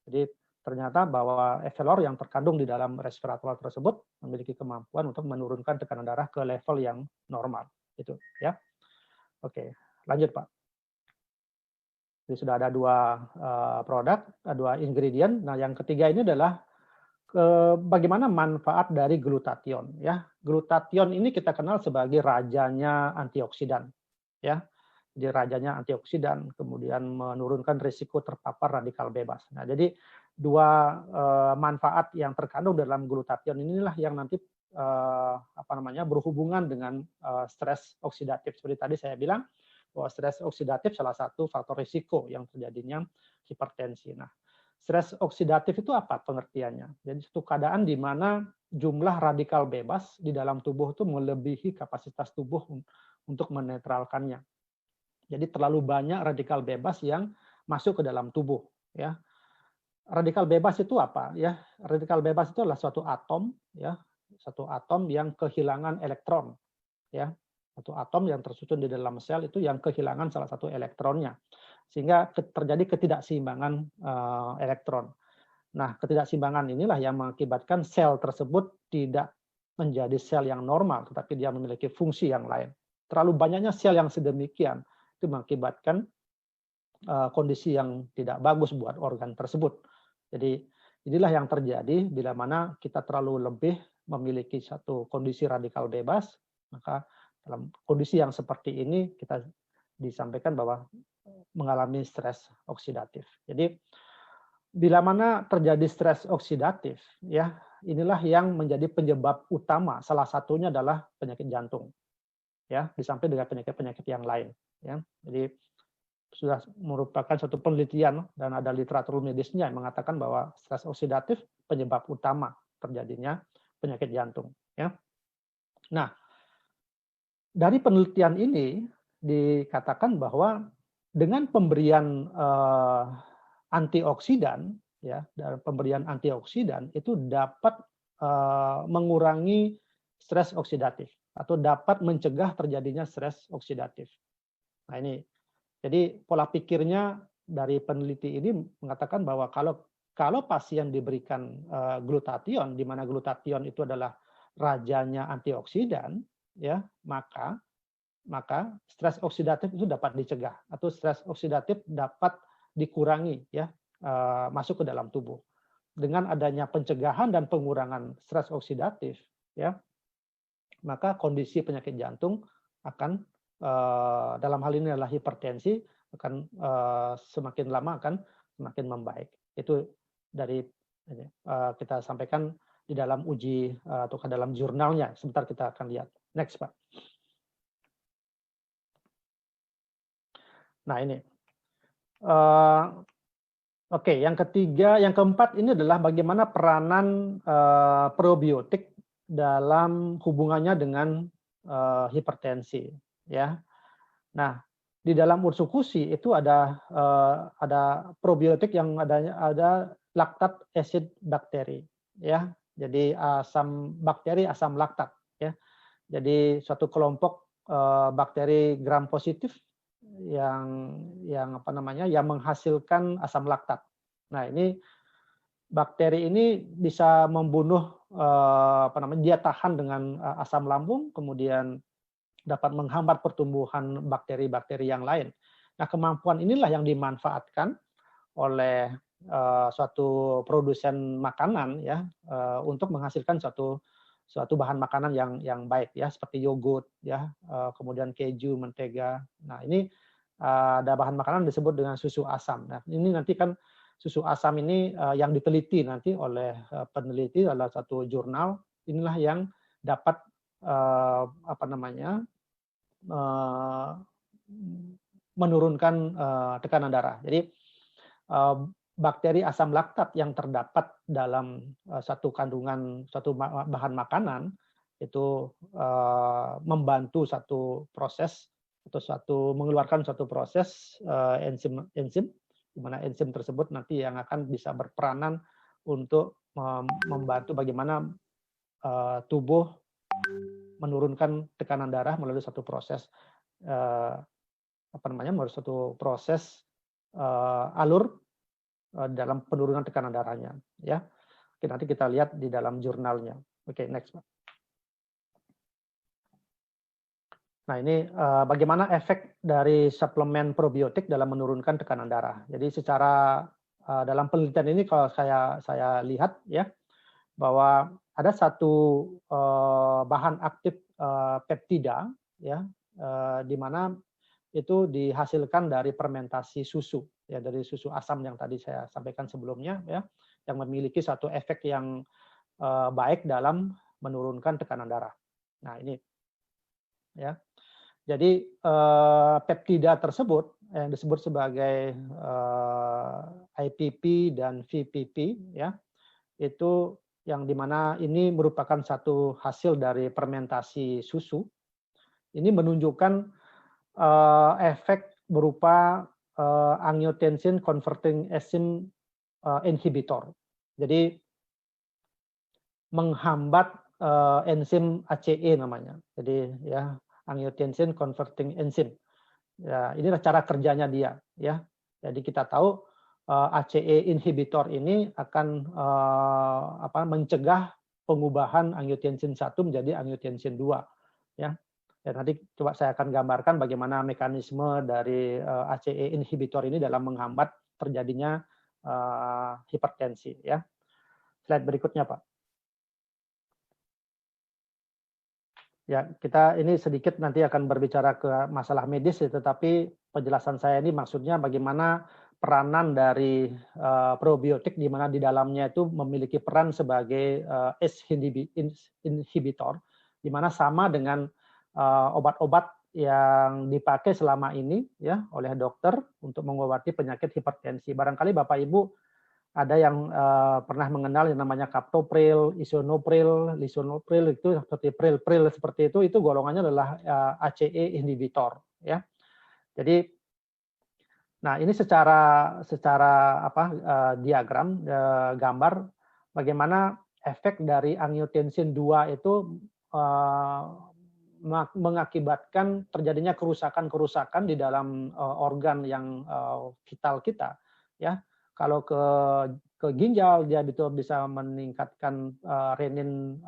Jadi ternyata bahwa Evelor yang terkandung di dalam resveratrol tersebut memiliki kemampuan untuk menurunkan tekanan darah ke level yang normal. Itu ya. Oke, lanjut Pak. Jadi sudah ada dua produk, dua ingredient. Nah, yang ketiga ini adalah bagaimana manfaat dari glutathione. Ya, glutathione ini kita kenal sebagai rajanya antioksidan. Ya, jadi rajanya antioksidan, kemudian menurunkan risiko terpapar radikal bebas. Nah, jadi dua manfaat yang terkandung dalam glutathione inilah yang nanti berhubungan dengan stres oksidatif. Seperti tadi saya bilang, bahwa stres oksidatif salah satu faktor risiko yang terjadinya hipertensi. Nah, stres oksidatif itu apa pengertiannya? Jadi suatu keadaan di mana jumlah radikal bebas di dalam tubuh itu melebihi kapasitas tubuh untuk menetralkannya. Jadi terlalu banyak radikal bebas yang masuk ke dalam tubuh. Ya, radikal bebas itu apa? Ya, radikal bebas itu adalah suatu atom, ya, satu atom yang kehilangan elektron. Ya, satu atom yang tersusun di dalam sel itu yang kehilangan salah satu elektronnya, sehingga terjadi ketidakseimbangan elektron. Nah, ketidakseimbangan inilah yang mengakibatkan sel tersebut tidak menjadi sel yang normal, tetapi dia memiliki fungsi yang lain. Terlalu banyaknya sel yang sedemikian itu mengakibatkan kondisi yang tidak bagus buat organ tersebut. Jadi inilah yang terjadi bila mana kita terlalu lebih memiliki satu kondisi radikal bebas, maka dalam kondisi yang seperti ini kita disampaikan bahwa mengalami stres oksidatif. Jadi bila mana terjadi stres oksidatif, ya inilah yang menjadi penyebab utama. Salah satunya adalah penyakit jantung, ya, di samping dengan penyakit-penyakit yang lain. Ya, jadi sudah merupakan suatu penelitian dan ada literatur medisnya yang mengatakan bahwa stres oksidatif penyebab utama terjadinya penyakit jantung. Ya, nah, dari penelitian ini dikatakan bahwa dengan pemberian antioksidan, ya, dan pemberian antioksidan itu dapat mengurangi stres oksidatif atau dapat mencegah terjadinya stres oksidatif. Nah, ini jadi pola pikirnya dari peneliti ini mengatakan bahwa kalau pasien diberikan glutathione, di mana glutathione itu adalah rajanya antioksidan, ya, maka stres oksidatif itu dapat dicegah atau stres oksidatif dapat dikurangi, ya, masuk ke dalam tubuh. Dengan adanya pencegahan dan pengurangan stres oksidatif, ya, maka kondisi penyakit jantung akan dalam hal ini adalah hipertensi akan semakin lama akan semakin membaik. Itu dari kita sampaikan di dalam uji atau ke dalam jurnalnya. Sebentar kita akan lihat. Next, Pak. Nah, ini. Oke, yang keempat ini adalah bagaimana peranan probiotik dalam hubungannya dengan hipertensi, ya. Nah, di dalam ursukusi itu ada probiotik yang ada laktat acid bakteri, ya. Jadi bakteri asam laktat, ya. Jadi suatu kelompok bakteri gram positif yang menghasilkan asam laktat. Nah, ini bakteri ini bisa membunuh dia tahan dengan asam lambung, kemudian dapat menghambat pertumbuhan bakteri-bakteri yang lain. Nah, kemampuan inilah yang dimanfaatkan oleh suatu produsen makanan, ya, untuk menghasilkan suatu bahan makanan yang baik, ya, seperti yogurt, ya, kemudian keju, mentega. Nah, ini ada bahan makanan disebut dengan susu asam. Nah, ini nanti kan susu asam ini yang diteliti nanti oleh peneliti adalah satu jurnal. Inilah yang dapat menurunkan tekanan darah. Jadi bakteri asam laktat yang terdapat dalam satu bahan makanan itu membantu satu proses atau mengeluarkan suatu proses enzim di mana enzim tersebut nanti yang akan bisa berperanan untuk membantu bagaimana tubuh menurunkan tekanan darah melalui satu proses alur dalam penurunan tekanan darahnya, ya. Oke, nanti kita lihat di dalam jurnalnya. Oke, next, Pak. Nah, ini bagaimana efek dari suplemen probiotik dalam menurunkan tekanan darah. Jadi secara dalam penelitian ini kalau saya lihat ya bahwa ada satu bahan aktif peptida ya di mana itu dihasilkan dari fermentasi susu ya, dari susu asam yang tadi saya sampaikan sebelumnya ya, yang memiliki satu efek yang baik dalam menurunkan tekanan darah. Nah, ini ya. Jadi peptida tersebut yang disebut sebagai IPP dan VPP ya, itu yang dimana ini merupakan satu hasil dari fermentasi susu. Ini menunjukkan efek berupa angiotensin converting enzyme inhibitor. Jadi menghambat enzim ACE namanya. Jadi ya angiotensin converting enzyme. Ya, inilah cara kerjanya dia ya. Jadi kita tahu ACE inhibitor ini akan mencegah pengubahan angiotensin 1 menjadi angiotensin 2 ya. Dan nanti coba saya akan gambarkan bagaimana mekanisme dari ACE inhibitor ini dalam menghambat terjadinya hipertensi ya. Slide berikutnya, Pak. Ya, kita ini sedikit nanti akan berbicara ke masalah medis, tetapi penjelasan saya ini maksudnya bagaimana peranan dari probiotik di mana di dalamnya itu memiliki peran sebagai ACE inhibitor, di mana sama dengan obat-obat yang dipakai selama ini ya oleh dokter untuk mengobati penyakit hipertensi. Barangkali Bapak Ibu ada yang pernah mengenal yang namanya captopril, isonipril, lisinopril, itu seperti pril seperti itu golongannya adalah ACE inhibitor ya. Jadi nah ini secara diagram gambar bagaimana efek dari angiotensin 2 itu mengakibatkan terjadinya kerusakan-kerusakan di dalam organ yang vital kita ya. Kalau ke ginjal dia bisa meningkatkan renin,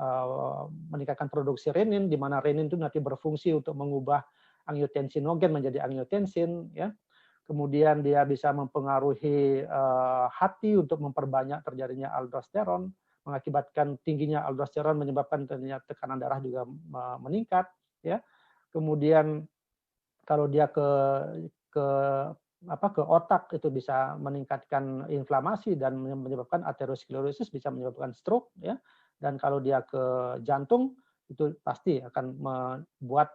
meningkatkan produksi renin, di mana renin itu nanti berfungsi untuk mengubah angiotensinogen menjadi angiotensin ya. Kemudian dia bisa mempengaruhi hati untuk memperbanyak terjadinya aldosteron, mengakibatkan tingginya aldosteron menyebabkan terjadinya tekanan darah juga meningkat ya. Kemudian kalau dia ke otak itu bisa meningkatkan inflamasi dan menyebabkan aterosklerosis, bisa menyebabkan stroke ya. Dan kalau dia ke jantung itu pasti akan membuat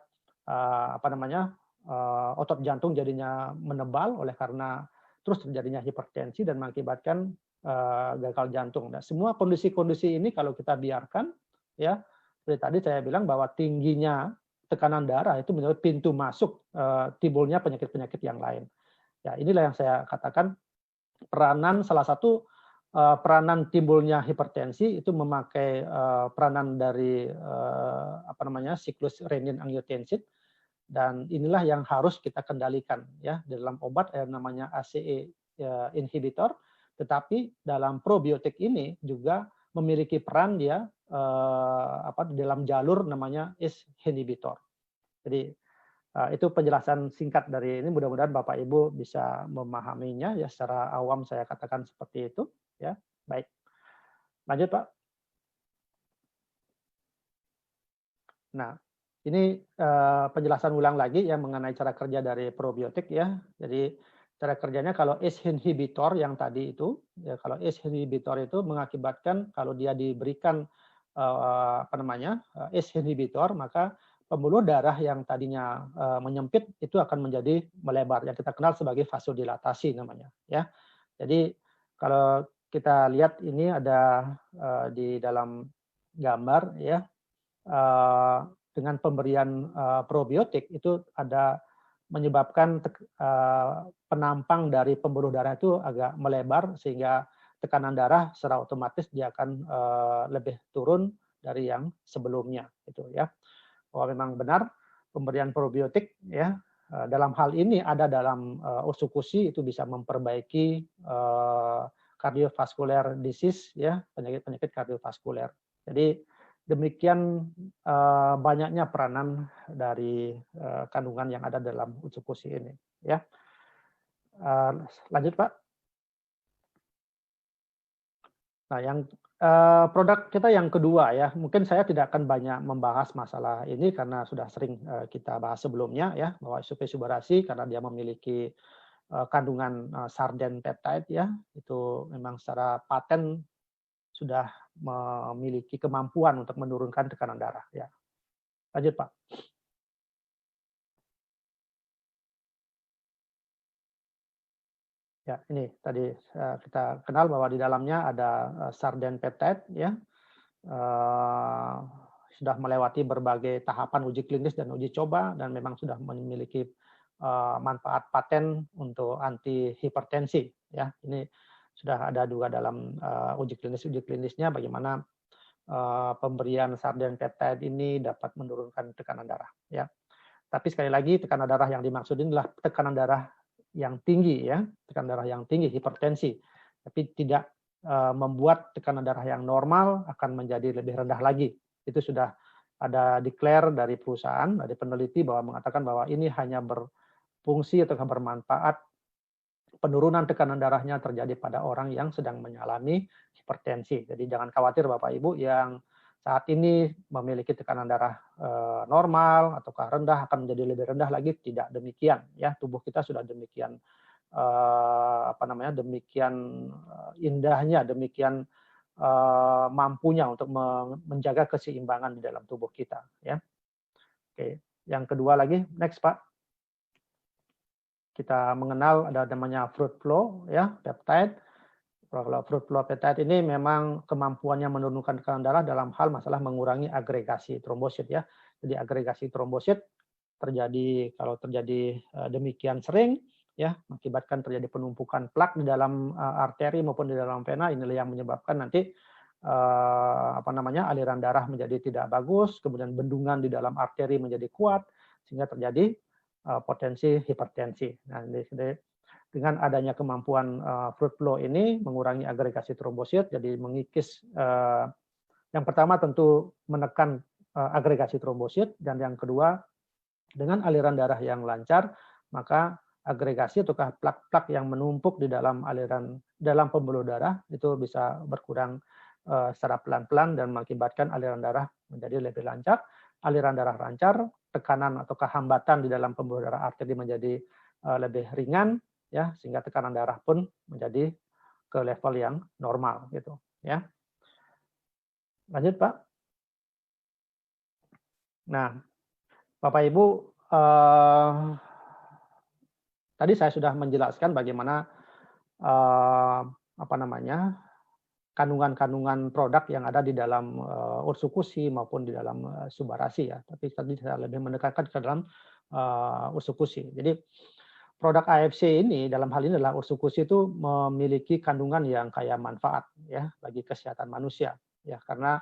otot jantung jadinya menebal oleh karena terus terjadinya hipertensi dan mengakibatkan gagal jantung. Nah, semua kondisi-kondisi ini kalau kita biarkan ya, seperti tadi saya bilang bahwa tingginya tekanan darah itu menjadi pintu masuk timbulnya penyakit-penyakit yang lain. Ya, inilah yang saya katakan salah satu peranan timbulnya hipertensi itu memakai peranan dari siklus renin angiotensin, dan inilah yang harus kita kendalikan ya dalam obat yang namanya ACE inhibitor, tetapi dalam probiotik ini juga memiliki peran dia dalam jalur namanya ACE inhibitor. Jadi itu penjelasan singkat dari ini, mudah-mudahan Bapak Ibu bisa memahaminya ya, secara awam saya katakan seperti itu ya. Baik. Lanjut, Pak. Nah, ini penjelasan ulang lagi ya mengenai cara kerja dari probiotik ya. Jadi cara kerjanya kalau ACE inhibitor yang tadi itu ya, kalau ACE inhibitor itu mengakibatkan kalau dia diberikan ACE inhibitor, maka pembuluh darah yang tadinya menyempit itu akan menjadi melebar, yang kita kenal sebagai vasodilatasi namanya ya. Jadi kalau kita lihat ini ada di dalam gambar ya, dengan pemberian probiotik itu ada menyebabkan penampang dari pembuluh darah itu agak melebar, sehingga tekanan darah secara otomatis dia akan lebih turun dari yang sebelumnya itu ya. Bahwa memang benar pemberian probiotik ya dalam hal ini ada dalam usukusi itu bisa memperbaiki cardiovascular disease ya, penyakit-penyakit kardiovaskuler. Jadi Demikian banyaknya peranan dari kandungan yang ada dalam usukusi ini. Ya, lanjut Pak. Nah, yang produk kita yang kedua ya, mungkin saya tidak akan banyak membahas masalah ini karena sudah sering kita bahas sebelumnya ya, bahwa SOP-Subarasi karena dia memiliki kandungan sarden peptide ya, itu memang secara paten sudah memiliki kemampuan untuk menurunkan tekanan darah ya. Lanjut Pak. Ya, ini tadi kita kenal bahwa di dalamnya ada sarden peptide ya. Sudah melewati berbagai tahapan uji klinis dan uji coba dan memang sudah memiliki manfaat paten untuk anti hipertensi ya. Ini sudah ada juga dalam uji klinisnya bagaimana pemberian sarden peptide ini dapat menurunkan tekanan darah ya. Tapi sekali lagi tekanan darah yang dimaksud ini adalah tekanan darah yang tinggi ya, tekanan darah yang tinggi hipertensi. Tapi tidak membuat tekanan darah yang normal akan menjadi lebih rendah lagi. Itu sudah ada declare dari perusahaan, dari peneliti bahwa mengatakan bahwa ini hanya berfungsi atau bermanfaat penurunan tekanan darahnya terjadi pada orang yang sedang mengalami hipertensi. Jadi jangan khawatir Bapak Ibu yang saat ini memiliki tekanan darah normal ataukah rendah akan menjadi lebih rendah lagi, tidak demikian ya. Tubuh kita sudah demikian demikian indahnya, demikian mampunya untuk menjaga keseimbangan di dalam tubuh kita ya. Oke, yang kedua lagi, next Pak. Kita mengenal ada namanya fruit flow ya, peptide. Kalau fruit flow peptide ini memang kemampuannya menurunkan tekanan darah dalam hal masalah mengurangi agregasi trombosit ya. Jadi agregasi trombosit terjadi kalau terjadi demikian sering ya, mengakibatkan terjadi penumpukan plak di dalam arteri maupun di dalam vena. Inilah yang menyebabkan nanti aliran darah menjadi tidak bagus, kemudian bendungan di dalam arteri menjadi kuat sehingga terjadi potensi hipertensi. Nah, dengan adanya kemampuan fruit flow ini mengurangi agregasi trombosit, jadi mengikis yang pertama tentu menekan agregasi trombosit, dan yang kedua dengan aliran darah yang lancar maka agregasi ataukah plak-plak yang menumpuk di dalam pembuluh darah itu bisa berkurang secara pelan-pelan dan mengakibatkan aliran darah menjadi lebih lancar. Aliran darah lancar, tekanan atau hambatan di dalam pembuluh darah arteri menjadi lebih ringan ya, sehingga tekanan darah pun menjadi ke level yang normal gitu ya. Lanjut Pak. Nah, Bapak Ibu, tadi saya sudah menjelaskan bagaimana kandungan-kandungan produk yang ada di dalam ursukusi maupun di dalam subarasi ya. Tapi tadi saya lebih menekankan ke dalam ursukusi. Jadi produk AFC ini dalam hal ini adalah ursukusi itu memiliki kandungan yang kaya manfaat ya bagi kesehatan manusia ya, karena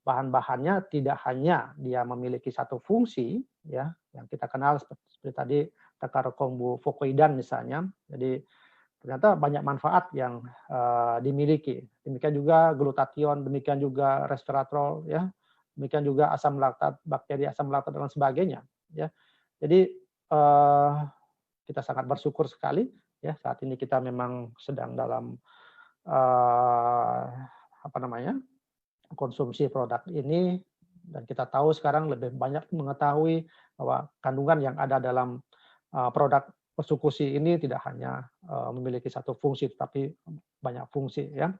bahan-bahannya tidak hanya dia memiliki satu fungsi ya yang kita kenal seperti tadi tekar kombu fokoidan misalnya. Jadi ternyata banyak manfaat yang dimiliki. Demikian juga glutathione, demikian juga resveratrol ya, demikian juga asam laktat, bakteri asam laktat dan sebagainya ya. Jadi kita sangat bersyukur sekali ya, saat ini kita memang sedang dalam konsumsi produk ini, dan kita tahu sekarang lebih banyak mengetahui bahwa kandungan yang ada dalam produk ursukusi ini tidak hanya memiliki satu fungsi tetapi banyak fungsi ya.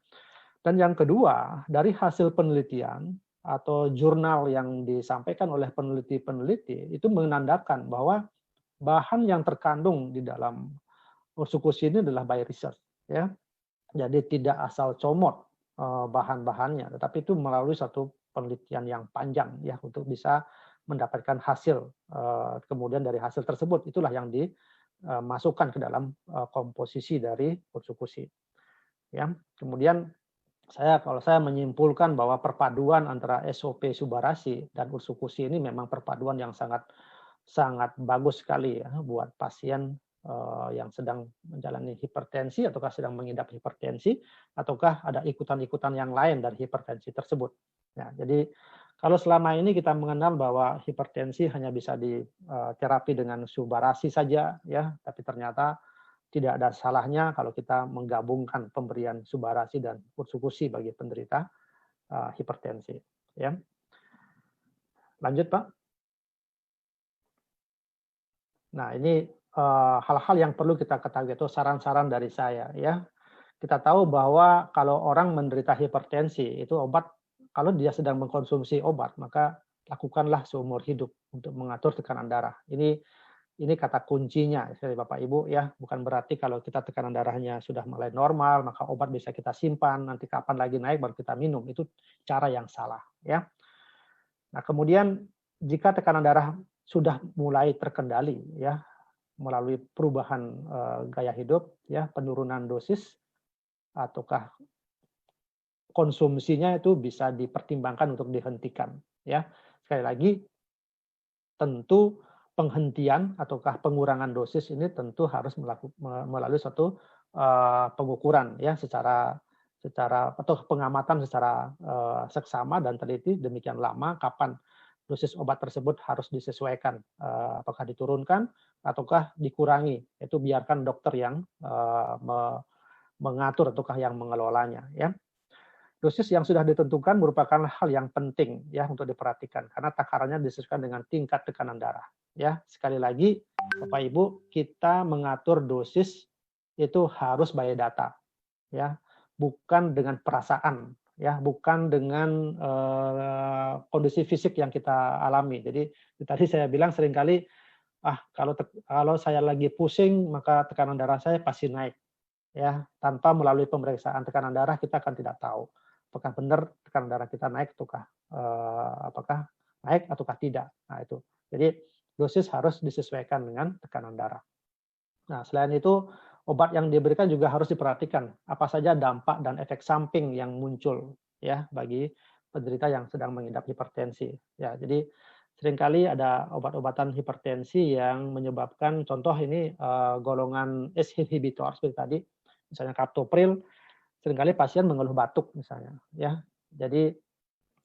Dan yang kedua, dari hasil penelitian atau jurnal yang disampaikan oleh peneliti-peneliti itu menandakan bahwa bahan yang terkandung di dalam ursukusi ini adalah by research ya. Jadi tidak asal comot bahan-bahannya, tetapi itu melalui satu penelitian yang panjang ya untuk bisa mendapatkan hasil. Kemudian dari hasil tersebut itulah yang dimasukkan ke dalam komposisi dari ursukusi. Ya, kemudian kalau saya menyimpulkan bahwa perpaduan antara SOP Subarasi dan ursukusi ini memang perpaduan yang sangat bagus sekali ya buat pasien yang sedang menjalani hipertensi ataukah sedang mengidap hipertensi ataukah ada ikutan-ikutan yang lain dari hipertensi tersebut. Ya, jadi Kalau selama ini kita mengenal bahwa hipertensi hanya bisa diterapi dengan subarasi saja, ya, tapi ternyata tidak ada salahnya kalau kita menggabungkan pemberian subarasi dan ursukusi bagi penderita hipertensi. Ya, lanjut Pak. Nah ini hal-hal yang perlu kita ketahui itu saran-saran dari saya. Ya, kita tahu bahwa kalau orang menderita hipertensi itu obat, kalau dia sedang mengkonsumsi obat maka lakukanlah seumur hidup untuk mengatur tekanan darah. Ini kata kuncinya dari Bapak Ibu ya, bukan berarti kalau kita tekanan darahnya sudah mulai normal maka obat bisa kita simpan, nanti kapan lagi naik baru kita minum. Itu cara yang salah ya. Nah, kemudian jika tekanan darah sudah mulai terkendali ya melalui perubahan gaya hidup ya, penurunan dosis ataukah konsumsinya itu bisa dipertimbangkan untuk dihentikan ya. Sekali lagi tentu penghentian ataukah pengurangan dosis ini tentu harus melalui suatu pengukuran ya secara atau pengamatan secara seksama dan teliti demikian lama kapan dosis obat tersebut harus disesuaikan, apakah diturunkan ataukah dikurangi, itu biarkan dokter yang mengatur ataukah yang mengelolanya ya. Dosis yang sudah ditentukan merupakan hal yang penting ya untuk diperhatikan karena takarannya disesuaikan dengan tingkat tekanan darah. Ya, sekali lagi Bapak Ibu, kita mengatur dosis itu harus by data. Ya, bukan dengan perasaan, ya, bukan dengan kondisi fisik yang kita alami. Jadi tadi saya bilang seringkali kalau saya lagi pusing maka tekanan darah saya pasti naik. Ya, tanpa melalui pemeriksaan tekanan darah kita akan tidak tahu apakah benar tekanan darah kita naik ataukah apakah naik ataukah tidak. Nah, itu. Jadi dosis harus disesuaikan dengan tekanan darah. Nah, selain itu obat yang diberikan juga harus diperhatikan apa saja dampak dan efek samping yang muncul ya bagi penderita yang sedang mengidap hipertensi. Ya, jadi seringkali ada obat-obatan hipertensi yang menyebabkan contoh ini golongan ACE inhibitor seperti tadi, misalnya captopril, seringkali pasien mengeluh batuk misalnya ya. Jadi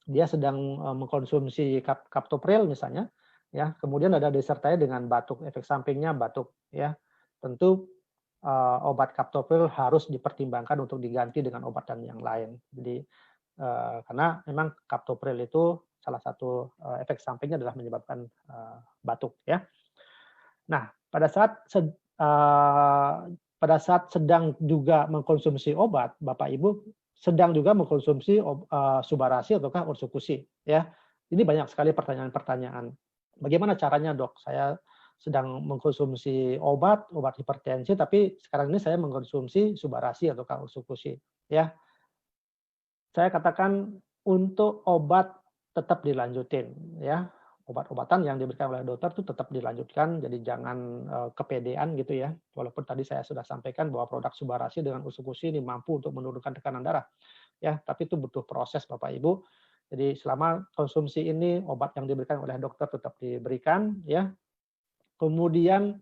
dia sedang mengkonsumsi captopril misalnya ya, kemudian ada disertai dengan batuk, efek sampingnya batuk ya. Tentu obat captopril harus dipertimbangkan untuk diganti dengan obatan yang lain. Jadi karena memang captopril itu salah satu efek sampingnya adalah menyebabkan batuk ya. Nah, pada saat sedang juga mengkonsumsi obat, Bapak Ibu sedang juga mengkonsumsi subarasi ataukah ursukusi ya. Ini banyak sekali pertanyaan-pertanyaan. Bagaimana caranya, Dok? Saya sedang mengkonsumsi obat hipertensi tapi sekarang ini saya mengkonsumsi subarasi ataukah ursukusi ya. Saya katakan untuk obat tetap dilanjutin ya. Obat-obatan yang diberikan oleh dokter itu tetap dilanjutkan, jadi jangan kepedean gitu ya. Walaupun tadi saya sudah sampaikan bahwa produk subarasi dengan ursukusi ini mampu untuk menurunkan tekanan darah. Ya, tapi itu butuh proses Bapak Ibu. Jadi selama konsumsi ini obat yang diberikan oleh dokter tetap diberikan ya. Kemudian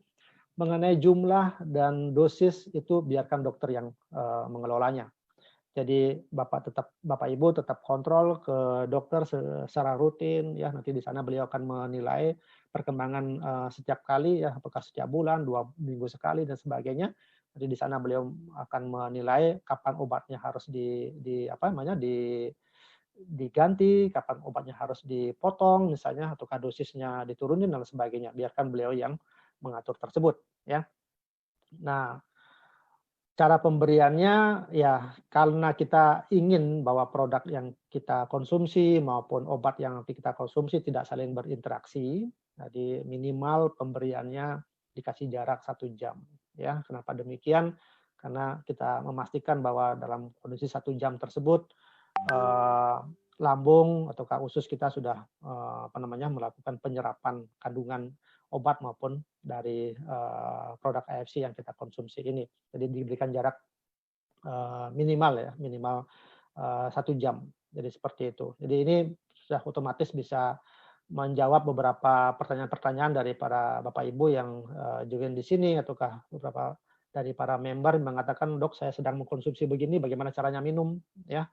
mengenai jumlah dan dosis itu biarkan dokter yang mengelolanya. Jadi Bapak Ibu tetap kontrol ke dokter secara rutin ya, nanti di sana beliau akan menilai perkembangan setiap kali ya, apakah setiap bulan, 2 minggu sekali dan sebagainya. Nanti di sana beliau akan menilai kapan obatnya harus diganti, kapan obatnya harus dipotong misalnya ataukah dosisnya diturunin dan sebagainya. Biarkan beliau yang mengatur tersebut ya. Nah, cara pemberiannya ya karena kita ingin bahwa produk yang kita konsumsi maupun obat yang nanti kita konsumsi tidak saling berinteraksi, jadi minimal pemberiannya dikasih jarak 1 jam. Ya, kenapa demikian? Karena kita memastikan bahwa dalam kondisi 1 jam tersebut lambung ataukah usus kita sudah melakukan penyerapan kandungan obat maupun dari produk AFC yang kita konsumsi ini. Jadi diberikan jarak minimal 1 jam. Jadi seperti itu. Jadi ini sudah otomatis bisa menjawab beberapa pertanyaan-pertanyaan dari para Bapak Ibu yang join di sini ataukah beberapa dari para member mengatakan, "Dok, saya sedang mengkonsumsi begini, bagaimana caranya minum?" Ya.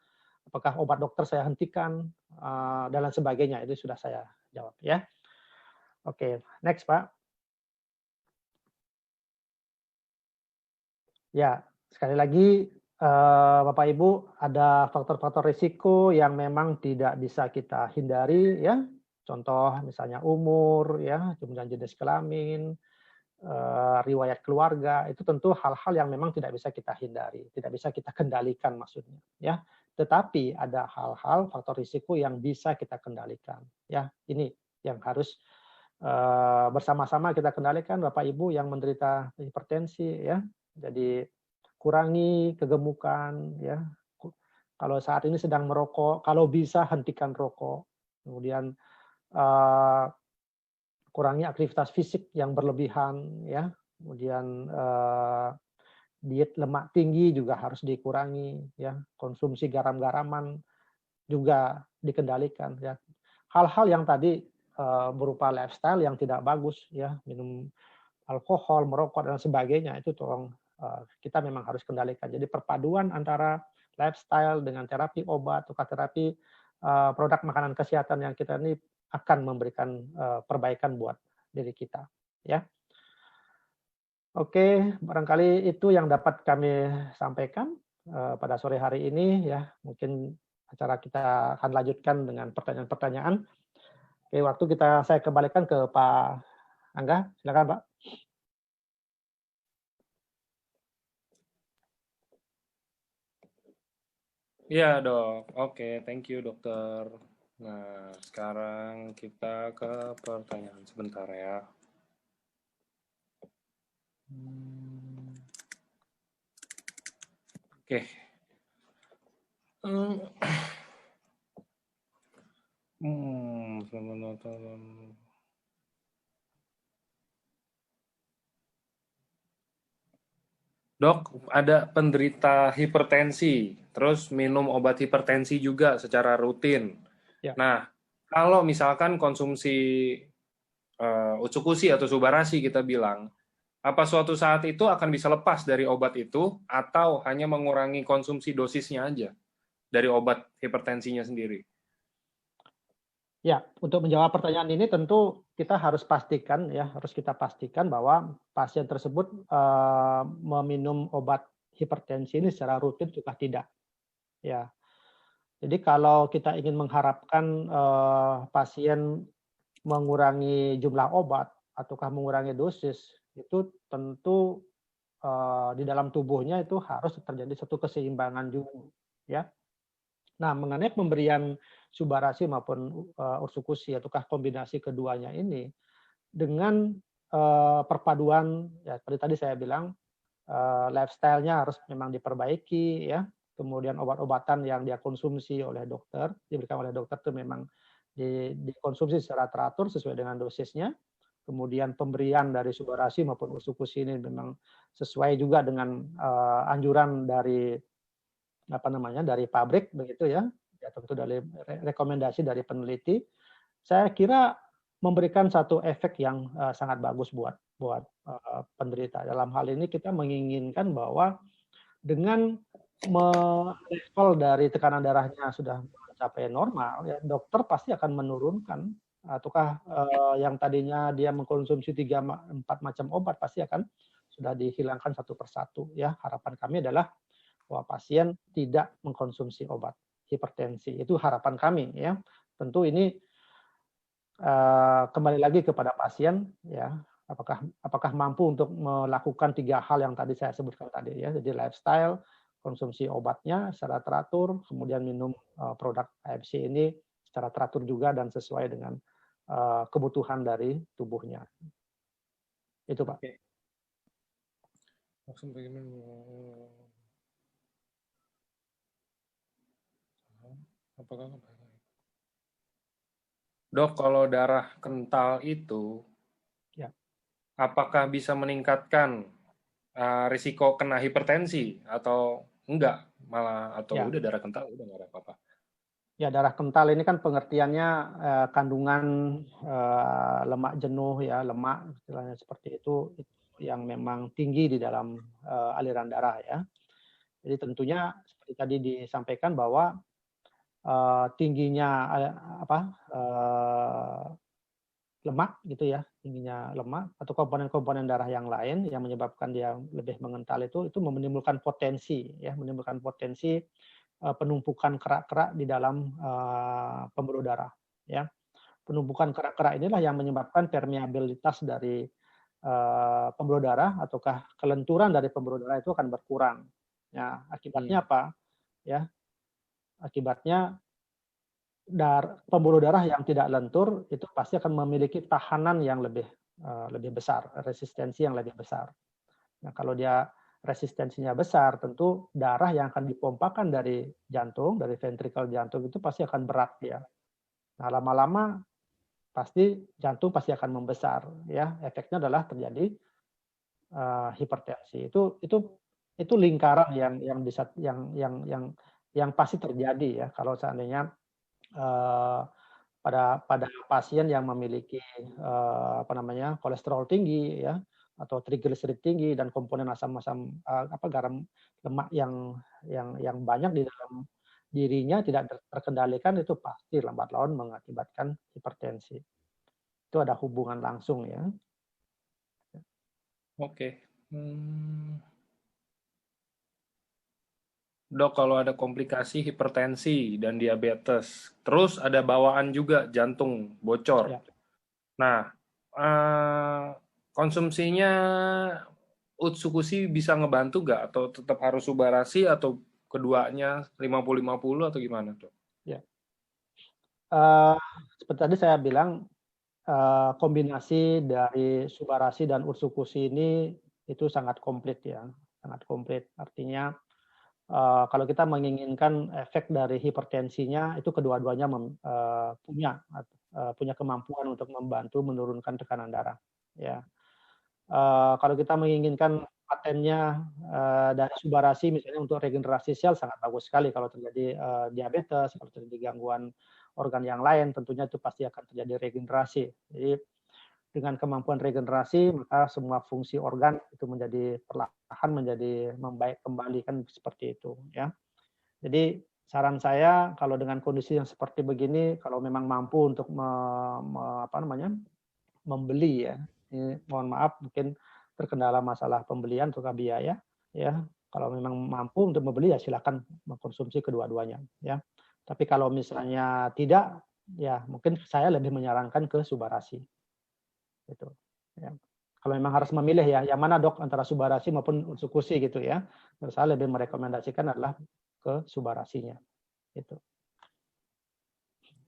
apakah obat dokter saya hentikan, dan lain sebagainya. Itu sudah saya jawab ya. Oke, next Pak. Ya, sekali lagi Bapak Ibu, ada faktor-faktor risiko yang memang tidak bisa kita hindari ya. Contoh misalnya umur ya, kemudian jenis kelamin, riwayat keluarga, itu tentu hal-hal yang memang tidak bisa kita hindari, tidak bisa kita kendalikan maksudnya ya. Tetapi ada hal-hal faktor risiko yang bisa kita kendalikan ya. Ini yang harus bersama-sama kita kendalikan Bapak Ibu yang menderita hipertensi ya. Jadi kurangi kegemukan ya. Kalau saat ini sedang merokok, kalau bisa hentikan rokok. Kemudian kurangi aktivitas fisik yang berlebihan ya. Kemudian diet lemak tinggi juga harus dikurangi ya. Konsumsi garam-garaman juga dikendalikan ya. Hal-hal yang tadi berupa lifestyle yang tidak bagus ya, minum alkohol, merokok dan sebagainya itu tolong kita memang harus kendalikan. Jadi perpaduan antara lifestyle dengan terapi obat atau terapi produk makanan kesehatan yang kita ini akan memberikan perbaikan buat diri kita ya. Oke, barangkali itu yang dapat kami sampaikan pada sore hari ini ya. Mungkin acara kita akan lanjutkan dengan pertanyaan-pertanyaan. Oke, waktu saya kembalikan ke Pak Angga. Silakan Pak. Iya dok, oke, thank you dokter. Nah, sekarang kita ke pertanyaan sebentar ya. Oke. Dok, ada penderita hipertensi, terus minum obat hipertensi juga secara rutin. Ya. Nah, kalau misalkan konsumsi Utsukushi atau Subarashi kita bilang, apa suatu saat itu akan bisa lepas dari obat itu atau hanya mengurangi konsumsi dosisnya aja dari obat hipertensinya sendiri? Ya, untuk menjawab pertanyaan ini tentu kita harus pastikan ya, harus kita pastikan bahwa pasien tersebut meminum obat hipertensi ini secara rutin juga tidak. Ya. Jadi kalau kita ingin mengharapkan pasien mengurangi jumlah obat ataukah mengurangi dosis, itu tentu di dalam tubuhnya itu harus terjadi satu keseimbangan juga ya. Nah, mengenai pemberian Subarashi maupun Utsukushi ataukah kombinasi keduanya ini dengan perpaduan ya seperti tadi saya bilang lifestyle-nya harus memang diperbaiki ya. Kemudian obat-obatan yang dia konsumsi oleh dokter, diberikan oleh dokter itu memang dikonsumsi secara teratur sesuai dengan dosisnya. Kemudian pemberian dari Subarashi maupun Utsukushi ini memang sesuai juga dengan anjuran dari dari pabrik begitu ya. Ya tentu dari rekomendasi dari peneliti. Saya kira memberikan satu efek yang sangat bagus buat penderita. Dalam hal ini kita menginginkan bahwa dengan level dari tekanan darahnya sudah mencapai normal, ya dokter pasti akan menurunkan ataukah yang tadinya dia mengkonsumsi 3-4 macam obat pasti akan sudah dihilangkan satu persatu ya. Harapan kami adalah bahwa pasien tidak mengkonsumsi obat hipertensi. Itu harapan kami ya. Tentu ini kembali lagi kepada pasien ya. Apakah mampu untuk melakukan 3 hal yang tadi saya sebutkan tadi ya. Jadi lifestyle, konsumsi obatnya secara teratur, kemudian minum produk AFC ini secara teratur juga dan sesuai dengan kebutuhan dari tubuhnya. Itu Pak. Oke. Langsung bagaimana? Apakah Dok, kalau darah kental itu, ya, apakah bisa meningkatkan risiko kena hipertensi atau enggak? Malah atau ya, udah darah kental udah nggak ada apa-apa? Ya, darah kental ini kan pengertiannya kandungan lemak jenuh ya, lemak istilahnya seperti itu yang memang tinggi di dalam aliran darah ya. Jadi tentunya seperti tadi disampaikan bahwa tingginya lemak gitu ya, tingginya lemak atau komponen-komponen darah yang lain yang menyebabkan dia lebih mengental itu menimbulkan potensi penumpukan kerak-kerak di dalam pembuluh darah ya. Penumpukan kerak-kerak inilah yang menyebabkan permeabilitas dari pembuluh darah ataukah kelenturan dari pembuluh darah itu akan berkurang. Ya, akibatnya apa? Ya, akibatnya pembuluh darah yang tidak lentur itu pasti akan memiliki tahanan yang lebih besar, resistensi yang lebih besar. Nah, kalau dia resistensinya besar, tentu darah yang akan dipompakan dari jantung, dari ventrikel jantung itu pasti akan berat ya. Nah, lama-lama pasti jantung pasti akan membesar ya. Efeknya adalah terjadi hipertensi. Itu lingkaran yang bisa yang pasti terjadi ya kalau seandainya pada pasien yang memiliki kolesterol tinggi ya atau trigliserid tinggi dan komponen asam-asam garam lemak yang banyak di dalam dirinya tidak terkendalikan, itu pasti lambat laun mengakibatkan hipertensi. Itu ada hubungan langsung ya. Oke. Dok, kalau ada komplikasi hipertensi dan diabetes, terus ada bawaan juga jantung bocor. Ya. Nah, konsumsinya Utsukushi bisa ngebantu nggak? Atau tetap harus Subarasi atau keduanya 50-50 atau gimana, Dok? Ya. Seperti tadi saya bilang, kombinasi dari Subarasi dan Utsukushi ini itu sangat komplit ya, sangat komplit. Artinya kalau kita menginginkan efek dari hipertensinya, itu kedua-duanya punya kemampuan untuk membantu menurunkan tekanan darah. Ya, kalau kita menginginkan patennya dari Subarasi misalnya untuk regenerasi sel sangat bagus sekali. Kalau terjadi diabetes, kalau terjadi gangguan organ yang lain, tentunya itu pasti akan terjadi regenerasi. Jadi dengan kemampuan regenerasi, maka semua fungsi organ itu menjadi perlahan menjadi membaik kembali, kan seperti itu ya. Jadi saran saya kalau dengan kondisi yang seperti begini, kalau memang mampu untuk membeli ya, ini mohon maaf mungkin terkendala masalah pembelian atau biaya ya. Kalau memang mampu untuk membeli ya silakan mengkonsumsi kedua-duanya ya. Tapi kalau misalnya tidak, ya mungkin saya lebih menyarankan ke Subarasi. Gitu. Ya. Kalau memang harus memilih ya, yang mana dok antara Subarasi maupun Utsukushi gitu ya. Saya lebih merekomendasikan adalah ke Subarasinya. Gitu.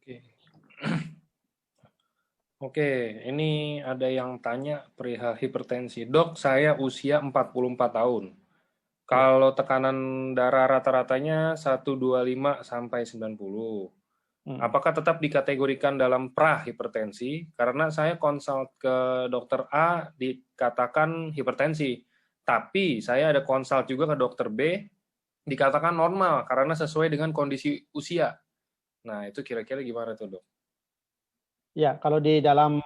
Oke. Oke, ini ada yang tanya perihal hipertensi. Dok, saya usia 44 tahun. Kalau tekanan darah rata-ratanya 125 sampai 90. Apakah tetap dikategorikan dalam pra-hipertensi? Karena saya konsult ke dokter A dikatakan hipertensi. Tapi saya ada konsult juga ke dokter B dikatakan normal karena sesuai dengan kondisi usia. Nah, itu kira-kira gimana tuh, Dok? Ya, kalau di dalam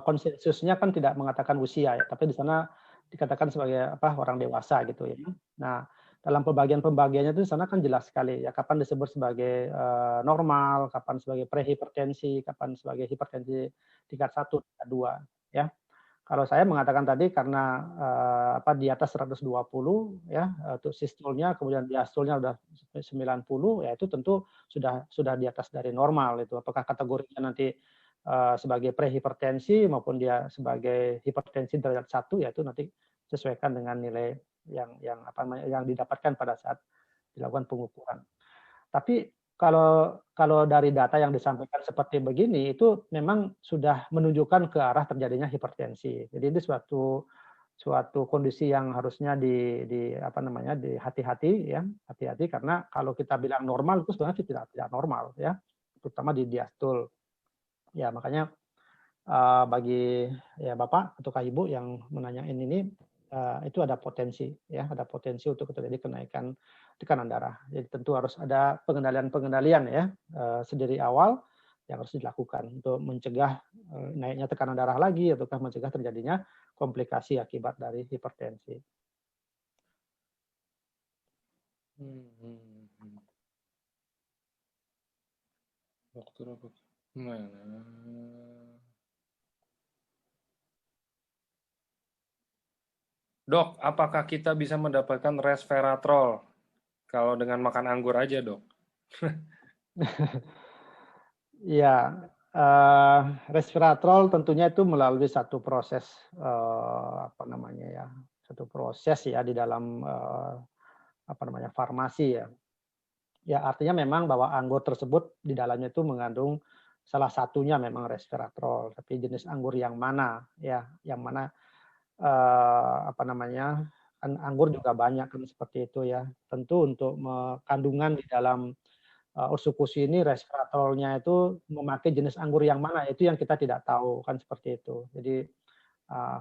konsensusnya kan tidak mengatakan usia ya, tapi di sana dikatakan sebagai orang dewasa gitu ya. Nah, dalam pembagian-pembagiannya itu di sana kan jelas sekali ya, kapan disebut sebagai normal, kapan sebagai prehipertensi, kapan sebagai hipertensi tingkat 1, tingkat 2 ya. Kalau saya mengatakan tadi karena di atas 120 ya untuk sistolnya, kemudian diastolnya udah 90 ya, itu tentu sudah di atas dari normal itu. Apakah kategorinya nanti sebagai prehipertensi maupun dia sebagai hipertensi derajat 1, yaitu nanti sesuaikan dengan nilai yang didapatkan pada saat dilakukan pengukuran. Tapi kalau dari data yang disampaikan seperti begini, itu memang sudah menunjukkan ke arah terjadinya hipertensi. Jadi ini suatu kondisi yang harusnya hati-hati ya, hati-hati karena kalau kita bilang normal itu sebenarnya tidak normal ya, terutama di diastol. Ya, makanya bagi ya Bapak atau Ibu yang menanyain ini, itu ada potensi untuk terjadi kenaikan tekanan darah. Jadi tentu harus ada pengendalian ya sedari awal yang harus dilakukan untuk mencegah naiknya tekanan darah lagi ataukah mencegah terjadinya komplikasi akibat dari hipertensi. Dokter apa? Mana? Dok, apakah kita bisa mendapatkan resveratrol kalau dengan makan anggur aja, Dok? Ya, resveratrol tentunya itu melalui satu proses apa namanya ya, satu proses ya di dalam apa namanya farmasi ya. Ya artinya memang bahwa anggur tersebut di dalamnya itu mengandung salah satunya memang resveratrol, tapi jenis anggur yang mana ya, yang mana apa namanya, kan anggur juga banyak kan seperti itu ya. Tentu untuk kandungan di dalam ursikusi ini resveratrolnya itu memakai jenis anggur yang mana, itu yang kita tidak tahu kan seperti itu. Jadi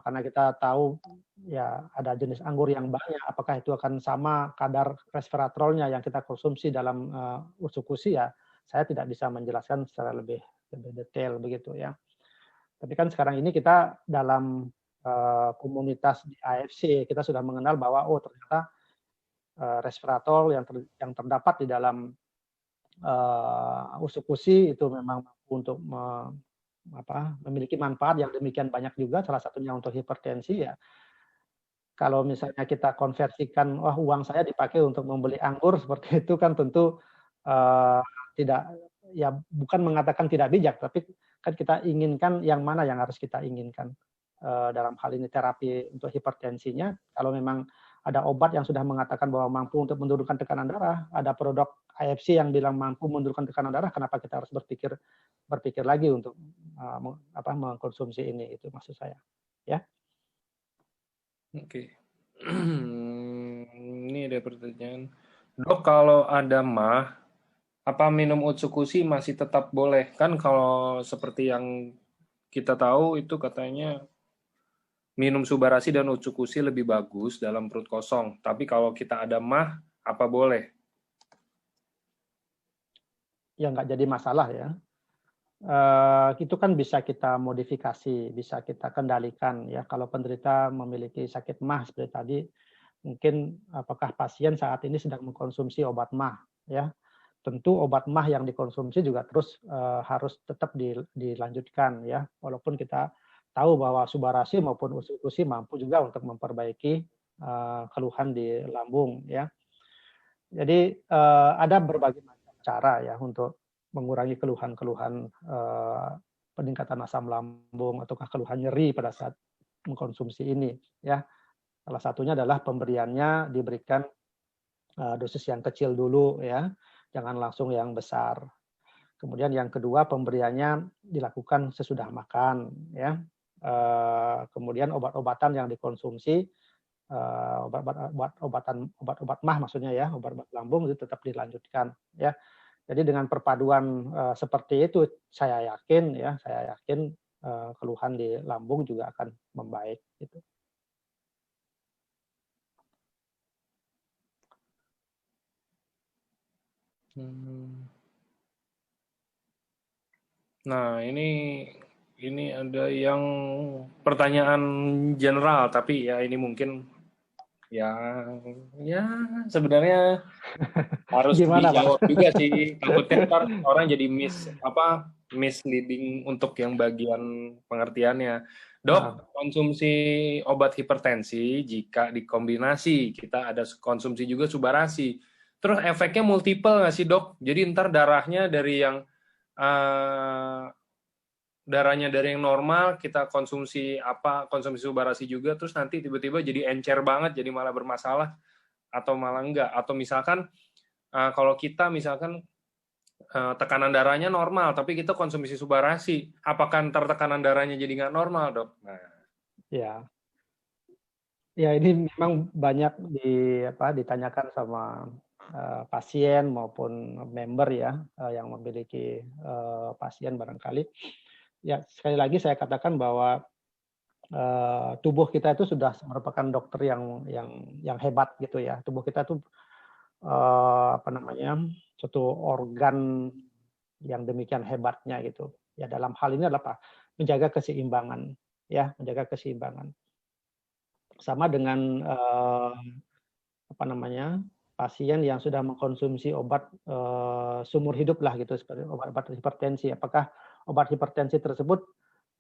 karena kita tahu ya ada jenis anggur yang banyak, apakah itu akan sama kadar resveratrolnya yang kita konsumsi dalam ursikusi ya, saya tidak bisa menjelaskan secara lebih detail begitu ya. Tapi kan sekarang ini kita dalam komunitas di AFC kita sudah mengenal bahwa oh ternyata resveratrol yang terdapat di dalam ursikusi itu memang mampu untuk memiliki manfaat yang demikian banyak juga, salah satunya untuk hipertensi ya. Kalau misalnya kita konversikan, wah uang saya dipakai untuk membeli anggur seperti itu kan tentu tidak, ya bukan mengatakan tidak bijak, tapi kan kita inginkan yang mana yang harus kita inginkan. Dalam hal ini terapi untuk hipertensinya, kalau memang ada obat yang sudah mengatakan bahwa mampu untuk menurunkan tekanan darah, ada produk AFC yang bilang mampu menurunkan tekanan darah, kenapa kita harus berpikir lagi untuk mengkonsumsi ini, itu maksud saya. Ya. Oke. Ini ada pertanyaan. Dok, kalau ada mah, apa minum Otsukushi masih tetap boleh? Kan kalau seperti yang kita tahu itu katanya minum Subarashi dan Otsukushi lebih bagus dalam perut kosong. Tapi kalau kita ada mah, apa boleh? Ya nggak jadi masalah ya. Itu kan bisa kita modifikasi, bisa kita kendalikan ya. Kalau penderita memiliki sakit MAH seperti tadi, mungkin apakah pasien saat ini sedang mengkonsumsi obat MAH ya. Tentu obat MAH yang dikonsumsi juga terus harus tetap dilanjutkan ya. Walaupun kita tahu bahwa Subarashi maupun Otsukushi mampu juga untuk memperbaiki keluhan di lambung ya. Jadi ada berbagai macam cara ya untuk mengurangi keluhan-keluhan peningkatan asam lambung ataukah keluhan nyeri pada saat mengkonsumsi ini ya. Salah satunya adalah pemberiannya diberikan dosis yang kecil dulu ya, jangan langsung yang besar. Kemudian yang kedua pemberiannya dilakukan sesudah makan ya. Kemudian obat-obatan yang dikonsumsi obat-obat MAH maksudnya ya, obat-obat lambung itu tetap dilanjutkan ya. Jadi dengan perpaduan seperti itu saya yakin keluhan di lambung juga akan membaik gitu. Nah, ini ada yang pertanyaan general, tapi ya ini mungkin ya sebenarnya harus dijawab juga sih. Takutnya ntar orang jadi misleading untuk yang bagian pengertiannya. Dok, konsumsi obat hipertensi jika dikombinasi kita ada konsumsi juga Subarashi. Terus efeknya multiple nggak sih dok? Jadi ntar darahnya dari yang normal kita konsumsi Subarashi juga, terus nanti tiba-tiba jadi encer banget, jadi malah bermasalah atau malah enggak, atau misalkan kalau kita misalkan tekanan darahnya normal tapi kita konsumsi Subarashi, apakah ntar tekanan darahnya jadi nggak normal dok? Nah. Ya ini memang banyak ditanyakan sama pasien maupun member ya yang memiliki pasien barangkali. Ya sekali lagi saya katakan bahwa tubuh kita itu sudah merupakan dokter yang hebat gitu ya. Tubuh kita itu suatu organ yang demikian hebatnya gitu. Ya dalam hal ini adalah menjaga keseimbangan ya, menjaga keseimbangan. Sama dengan pasien yang sudah mengkonsumsi obat seumur hidup lah gitu, seperti obat hipertensi. Apakah obat hipertensi tersebut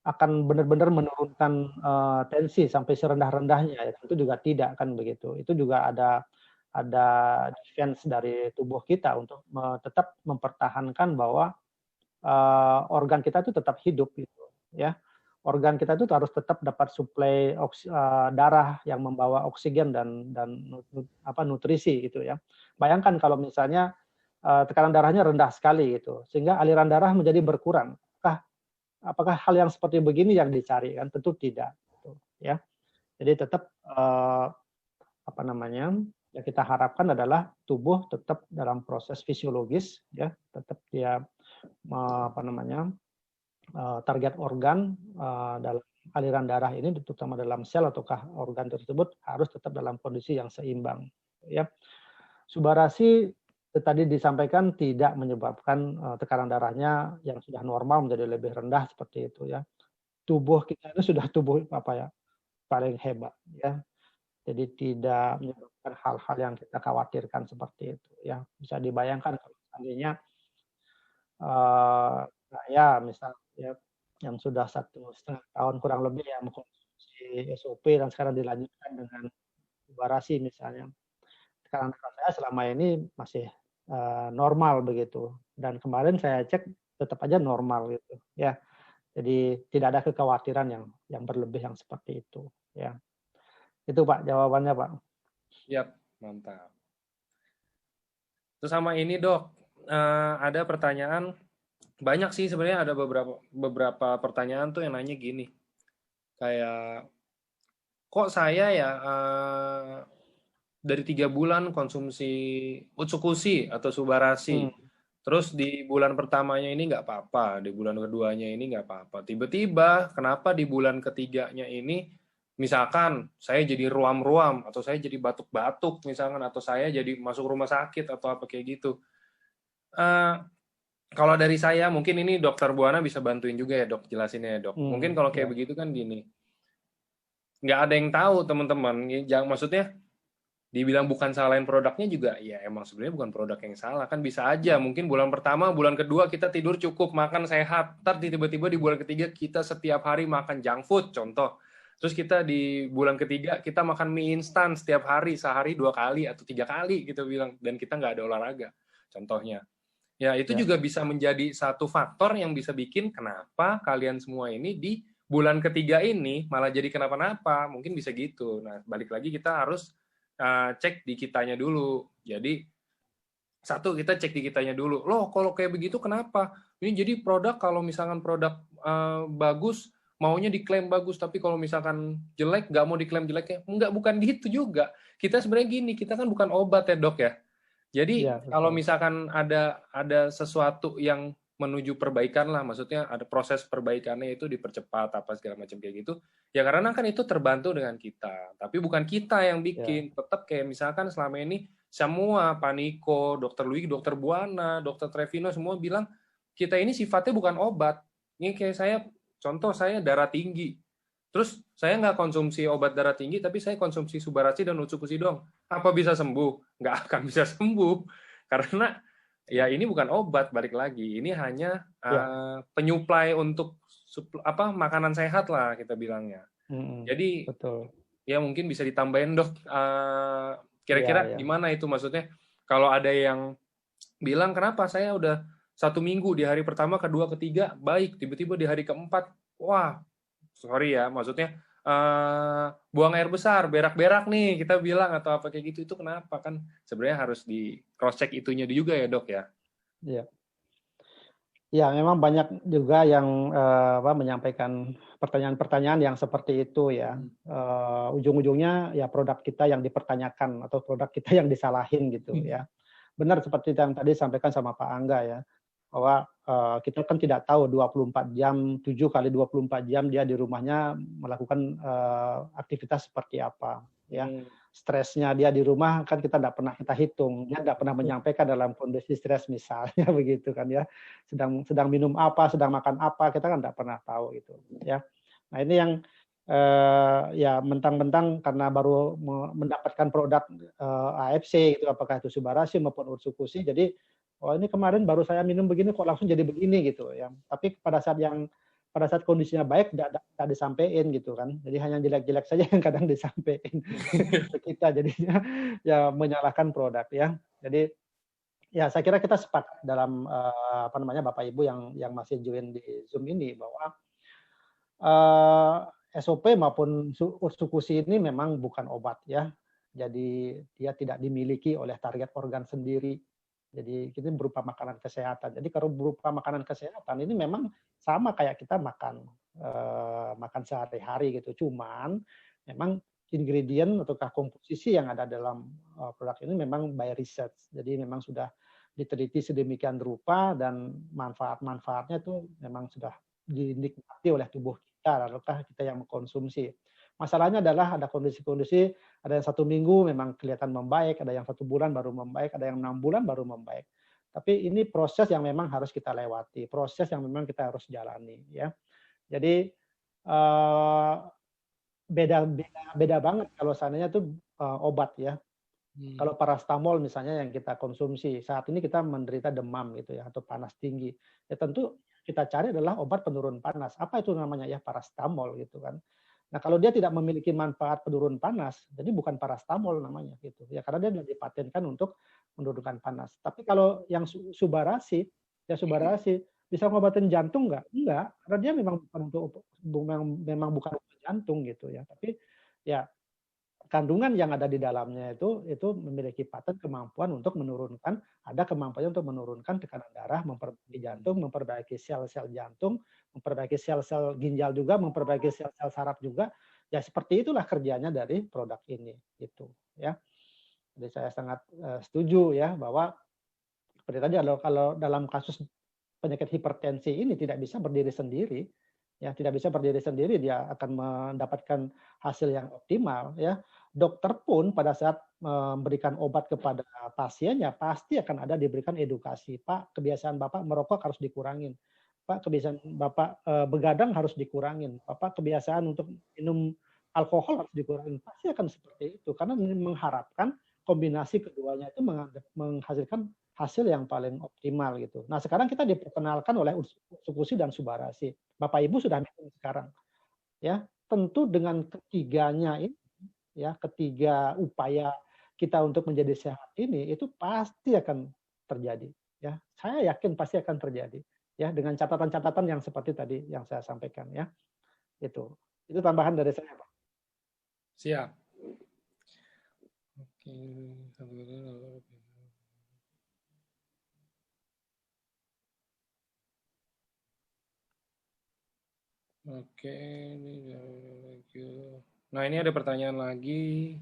akan benar-benar menurunkan tensi sampai serendah-rendahnya? Ya, tentu juga tidak kan begitu. Itu juga ada defense dari tubuh kita untuk tetap mempertahankan bahwa organ kita itu tetap hidup gitu ya. Organ kita itu harus tetap dapat suplai darah yang membawa oksigen dan nutrisi gitu ya. Bayangkan kalau misalnya tekanan darahnya rendah sekali gitu, sehingga aliran darah menjadi berkurang. Apakah hal yang seperti begini yang dicari kan? Tentu tidak gitu, ya. Jadi tetap yang kita harapkan adalah tubuh tetap dalam proses fisiologis ya, tetap dia target organ dalam aliran darah ini, terutama dalam sel ataukah organ tersebut harus tetap dalam kondisi yang seimbang. Ya, Subarasi tadi disampaikan tidak menyebabkan tekanan darahnya yang sudah normal menjadi lebih rendah seperti itu ya. Tubuh kita itu sudah tubuh paling hebat ya. Jadi tidak menyebabkan hal-hal yang kita khawatirkan seperti itu ya. Bisa dibayangkan kalau seandainya saya misalnya ya, yang sudah 1,5 tahun kurang lebih yang mengkonsumsi SOP dan sekarang dilanjutkan dengan Subarasi misalnya, tekanan darah saya selama ini masih normal begitu, dan kemarin saya cek tetap aja normal gitu ya. Jadi tidak ada kekhawatiran yang berlebih yang seperti itu ya. Itu Pak jawabannya Pak. Yap, mantap. Terus sama ini Dok, ada pertanyaan, banyak sih sebenarnya, ada beberapa pertanyaan tuh yang nanya gini, kayak kok saya ya dari 3 bulan konsumsi Utsukushi atau Subarasi, terus di bulan pertamanya ini nggak apa-apa, di bulan keduanya ini nggak apa-apa, tiba-tiba kenapa di bulan ketiganya ini misalkan saya jadi ruam-ruam, atau saya jadi batuk-batuk misalkan, atau saya jadi masuk rumah sakit atau apa kayak gitu. Kalau dari saya, mungkin ini Dokter Buana bisa bantuin juga ya Dok, jelasinnya ya Dok. Mungkin kalau kayak begitu kan gini, nggak ada yang tahu teman-teman, maksudnya dibilang bukan salahin produknya juga, ya emang sebenarnya bukan produk yang salah, kan bisa aja mungkin bulan pertama, bulan kedua kita tidur cukup, makan sehat, ntar tiba-tiba di bulan ketiga kita setiap hari makan junk food, contoh. Terus kita di bulan ketiga kita makan mie instan setiap hari, sehari 2 kali atau 3 kali kita bilang, dan kita nggak ada olahraga, contohnya. Ya, itu juga bisa menjadi satu faktor yang bisa bikin kenapa kalian semua ini di bulan ketiga ini malah jadi kenapa-napa, mungkin bisa gitu. Nah, balik lagi kita harus cek di kitanya dulu. Jadi, satu, kita cek di kitanya dulu. Loh, kalau kayak begitu kenapa? Ini jadi produk, kalau misalkan produk bagus, maunya diklaim bagus, tapi kalau misalkan jelek, nggak mau diklaim jeleknya. Enggak, bukan gitu juga. Kita sebenarnya gini, kita kan bukan obat ya Dok ya. Jadi kalau misalkan ada sesuatu yang menuju perbaikan lah, maksudnya ada proses perbaikannya itu dipercepat apa segala macam kayak gitu, ya karena kan itu terbantu dengan kita, tapi bukan kita yang bikin. Tetap kayak misalkan selama ini semua Pak Niko, Dokter Luigi, Dokter Buana, Dokter Trevino semua bilang kita ini sifatnya bukan obat. Ini kayak saya, contoh saya darah tinggi, terus saya nggak konsumsi obat darah tinggi, tapi saya konsumsi Subarasi dan Utsukushi dong. Apa bisa sembuh? Nggak akan bisa sembuh. Karena ya ini bukan obat, balik lagi. Ini hanya penyuplai untuk makanan sehat lah kita bilangnya. Jadi betul. Ya mungkin bisa ditambahin Dok. Kira-kira gimana itu maksudnya? Kalau ada yang bilang kenapa saya udah 1 minggu di hari pertama, kedua, ketiga baik, tiba-tiba di hari keempat, wah, sorry ya, maksudnya buang air besar, berak-berak nih kita bilang, atau apa kayak gitu, itu kenapa? Kan sebenarnya harus di cross check itunya juga ya Dok ya. Iya. Ya, memang banyak juga yang menyampaikan pertanyaan-pertanyaan yang seperti itu ya. Ujung-ujungnya ya produk kita yang dipertanyakan atau produk kita yang disalahin gitu ya. Benar seperti yang tadi disampaikan sama Pak Angga ya, bahwa kita kan tidak tahu 24 jam, 7 kali 24 jam dia di rumahnya melakukan aktivitas seperti apa. Ya. Stresnya dia di rumah kan kita tidak pernah kita hitung. Dia tidak pernah menyampaikan dalam kondisi stres misalnya begitu kan ya. Sedang minum apa, sedang makan apa, kita kan tidak pernah tahu gitu. Ya. Nah ini yang ya mentang-mentang karena baru mendapatkan produk AFC gitu, apakah itu Subarashi maupun Utsukushi, jadi oh ini kemarin baru saya minum begini kok langsung jadi begini gitu ya. Tapi pada saat kondisinya baik tidak disampaikan gitu kan. Jadi hanya jelek-jelek saja yang kadang disampaikan ke kita, jadinya ya menyalahkan produk ya. Jadi ya saya kira kita sepakat dalam Bapak Ibu yang masih join di Zoom ini bahwa SOP maupun Utsukushi ini memang bukan obat ya. Jadi dia tidak dimiliki oleh target organ sendiri. Jadi ini berupa makanan kesehatan. Jadi kalau berupa makanan kesehatan ini memang sama kayak kita makan sehari-hari gitu. Cuman memang ingredient ataukah komposisi yang ada dalam produk ini memang by research. Jadi memang sudah diteliti sedemikian rupa dan manfaat-manfaatnya itu memang sudah dinikmati oleh tubuh kita, lalu kita yang mengkonsumsi. Masalahnya adalah ada kondisi-kondisi, ada yang 1 minggu memang kelihatan membaik, ada yang 1 bulan baru membaik, ada yang 6 bulan baru membaik. Tapi ini proses yang memang harus kita lewati, proses yang memang kita harus jalani, ya. Jadi beda banget kalau seandainya itu obat ya. Kalau parastamol misalnya yang kita konsumsi, saat ini kita menderita demam gitu ya, atau panas tinggi. Ya tentu kita cari adalah obat penurun panas. Apa itu namanya ya? Parastamol gitu kan. Nah, kalau dia tidak memiliki manfaat penurun panas, jadi bukan parastamol namanya gitu. Ya karena dia sudah dipatenkan untuk menurunkan panas. Tapi kalau yang Subarashi, ya Subarashi bisa ngobatin jantung nggak? Enggak, karena dia memang bukan obat jantung gitu ya. Tapi ya kandungan yang ada di dalamnya itu memiliki paten kemampuan untuk menurunkan, ada kemampuan untuk menurunkan tekanan darah, memperbaiki jantung, memperbaiki sel-sel jantung, memperbaiki sel-sel ginjal juga, memperbaiki sel-sel saraf juga. Ya seperti itulah kerjanya dari produk ini gitu ya. Jadi saya sangat setuju ya bahwa seperti tadi kalau dalam kasus penyakit hipertensi ini tidak bisa berdiri sendiri, ya tidak bisa berdiri sendiri, dia akan mendapatkan hasil yang optimal ya. Dokter pun pada saat memberikan obat kepada pasiennya pasti akan ada diberikan edukasi. Pak, kebiasaan Bapak merokok harus dikurangin. Pak, kebiasaan Bapak begadang harus dikurangin. Bapak, kebiasaan untuk minum alkohol harus dikurangin. Pasti akan seperti itu karena mengharapkan kombinasi keduanya itu menghasilkan hasil yang paling optimal gitu. Nah, sekarang kita diperkenalkan oleh Utsukushi dan Subarashi. Bapak Ibu sudah minum sekarang. Ya, tentu dengan ketiganya ini ya, ketiga upaya kita untuk menjadi sehat ini itu pasti akan terjadi ya. Saya yakin pasti akan terjadi ya dengan catatan-catatan yang seperti tadi yang saya sampaikan ya. Itu tambahan dari saya, Pak. Siap. Oke, nah ini ada pertanyaan lagi.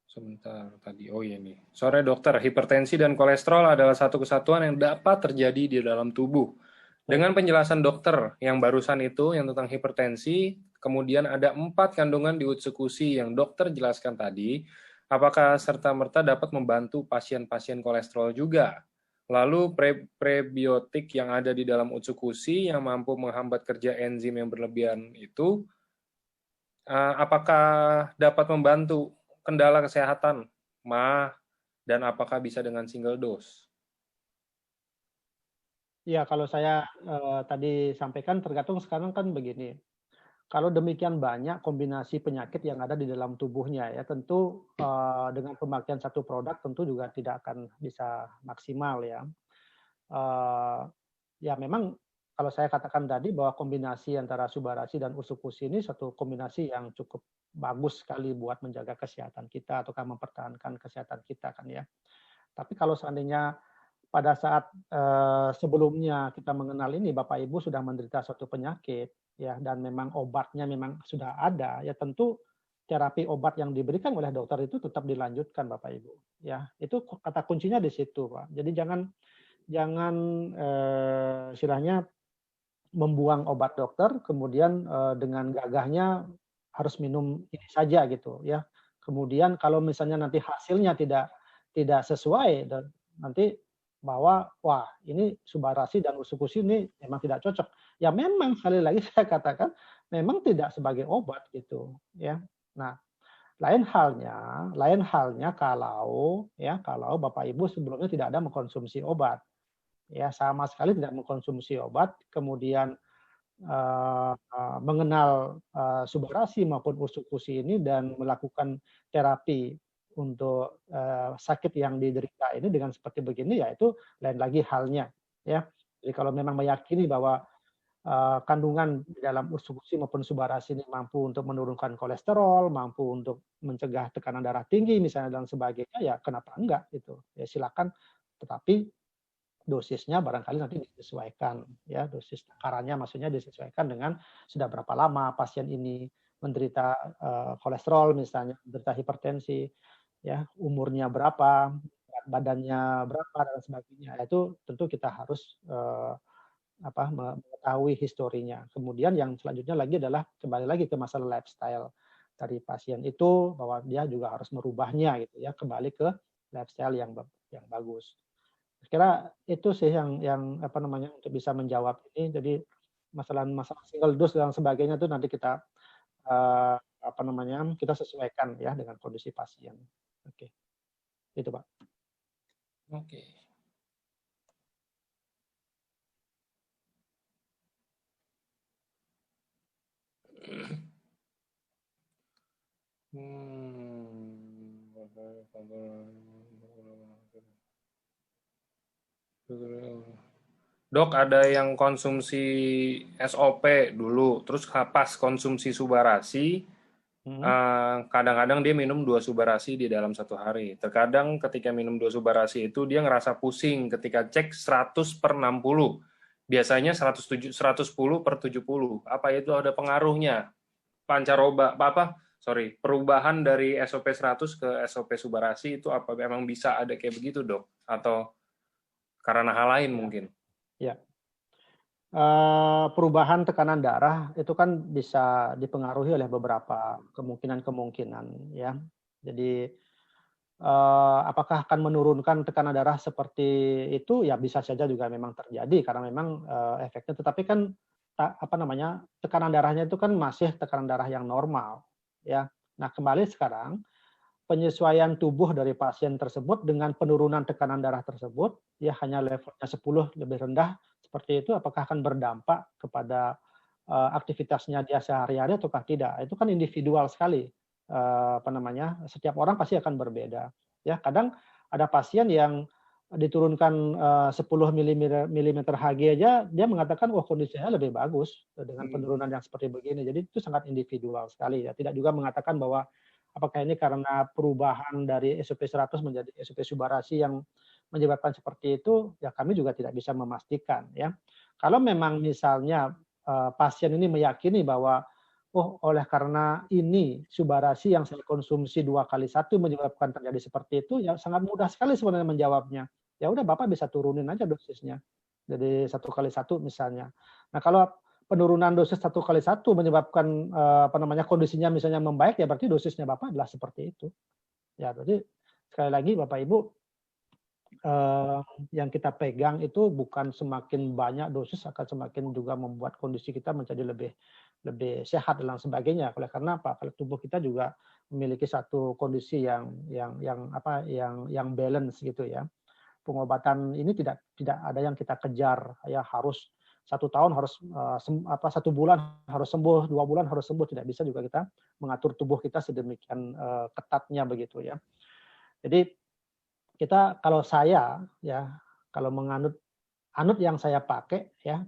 Sebentar tadi, oh iya nih. Sore dokter, hipertensi dan kolesterol adalah satu kesatuan yang dapat terjadi di dalam tubuh. Dengan penjelasan dokter yang barusan itu, yang tentang hipertensi, kemudian ada 4 kandungan di Utsukushi yang dokter jelaskan tadi, apakah serta-merta dapat membantu pasien-pasien kolesterol juga? Lalu prebiotik yang ada di dalam Utsukushi yang mampu menghambat kerja enzim yang berlebihan itu, apakah dapat membantu kendala kesehatan MAH dan apakah bisa dengan single dose? Ya, kalau saya tadi sampaikan tergantung sekarang kan begini. Kalau demikian banyak kombinasi penyakit yang ada di dalam tubuhnya ya, tentu dengan pemakaian satu produk tentu juga tidak akan bisa maksimal ya. Ya memang kalau saya katakan tadi bahwa kombinasi antara Subarashi dan Utsukushi ini satu kombinasi yang cukup bagus sekali buat menjaga kesehatan kita atau mempertahankan kesehatan kita kan ya. Tapi kalau seandainya pada saat sebelumnya kita mengenal ini Bapak Ibu sudah menderita suatu penyakit ya dan memang obatnya memang sudah ada ya, tentu terapi obat yang diberikan oleh dokter itu tetap dilanjutkan Bapak Ibu ya. Itu kata kuncinya di situ Pak. Jadi jangan istilahnya membuang obat dokter kemudian dengan gagahnya harus minum ini saja gitu ya. Kemudian kalau misalnya nanti hasilnya tidak sesuai dan nanti bahwa wah ini Subarashi dan Utsukushi ini memang tidak cocok. Ya memang sekali lagi saya katakan memang tidak sebagai obat gitu ya. Nah, lain halnya kalau Bapak Ibu sebelumnya tidak ada mengkonsumsi obat, ya sama sekali tidak mengkonsumsi obat, kemudian mengenal subarasi maupun usukusi ini dan melakukan terapi untuk sakit yang diderita ini dengan seperti begini, ya itu lain lagi halnya ya. Jadi kalau memang meyakini bahwa kandungan di dalam usukusi maupun subarasi ini mampu untuk menurunkan kolesterol, mampu untuk mencegah tekanan darah tinggi misalnya dan sebagainya, ya kenapa enggak gitu. Ya silakan, tetapi dosisnya barangkali nanti disesuaikan ya, dosis takarannya maksudnya disesuaikan dengan sudah berapa lama pasien ini menderita kolesterol misalnya, menderita hipertensi, ya umurnya berapa, berat badannya berapa dan sebagainya. Itu tentu kita harus mengetahui historinya. Kemudian yang selanjutnya lagi adalah kembali lagi ke masalah lifestyle dari pasien itu, bahwa dia juga harus merubahnya gitu ya, kembali ke lifestyle yang bagus. Kira itu sih yang untuk bisa menjawab ini. Jadi masalah single dose dan sebagainya itu nanti kita kita sesuaikan ya dengan kondisi pasien. Oke. Itu, Pak. Oke. Dok, ada yang konsumsi SOP dulu, terus pas konsumsi subarasi, kadang-kadang dia minum 2 subarasi di dalam 1 hari. Terkadang ketika minum 2 subarasi itu dia ngerasa pusing ketika cek 100/60. Biasanya 110/70. Apa itu ada pengaruhnya? Perubahan dari SOP 100 ke SOP subarasi itu apa memang bisa ada kayak begitu, Dok? Atau karena hal lain mungkin? Ya. Perubahan tekanan darah itu kan bisa dipengaruhi oleh beberapa kemungkinan ya. Jadi apakah akan menurunkan tekanan darah seperti itu? Ya bisa saja juga memang terjadi karena memang efeknya. Tetapi kan tekanan darahnya itu kan masih tekanan darah yang normal ya. Nah kembali sekarang penyesuaian tubuh dari pasien tersebut dengan penurunan tekanan darah tersebut ya hanya levelnya 10 lebih rendah seperti itu, apakah akan berdampak kepada aktivitasnya dia sehari-hari ataukah tidak? Itu kan individual sekali. Setiap orang pasti akan berbeda. Ya, kadang ada pasien yang diturunkan 10 mm Hg aja, dia mengatakan wah kondisinya lebih bagus dengan penurunan yang seperti begini. Jadi itu sangat individual sekali ya. Tidak juga mengatakan bahwa apakah ini karena perubahan dari SOP 100 menjadi SOP subarasi yang menyebabkan seperti itu, ya kami juga tidak bisa memastikan ya. Kalau memang misalnya pasien ini meyakini bahwa oleh karena ini subarasi yang saya konsumsi 2x1 menyebabkan terjadi seperti itu, ya sangat mudah sekali sebenarnya menjawabnya. Ya udah Bapak bisa turunin aja dosisnya. Jadi 1x1 misalnya. Nah, kalau penurunan dosis 1x1 menyebabkan kondisinya misalnya membaik, ya berarti dosisnya Bapak adalah seperti itu. Ya, berarti sekali lagi Bapak Ibu, yang kita pegang itu bukan semakin banyak dosis akan semakin juga membuat kondisi kita menjadi lebih sehat dan sebagainya. Oleh karena apa? Kalau tubuh kita juga memiliki satu kondisi yang balance gitu ya. Pengobatan ini tidak ada yang kita kejar ya harus 1 tahun harus 1 bulan harus sembuh, 2 bulan harus sembuh, tidak bisa juga kita mengatur tubuh kita sedemikian ketatnya begitu ya. Jadi kita kalau menganut yang saya pakai ya,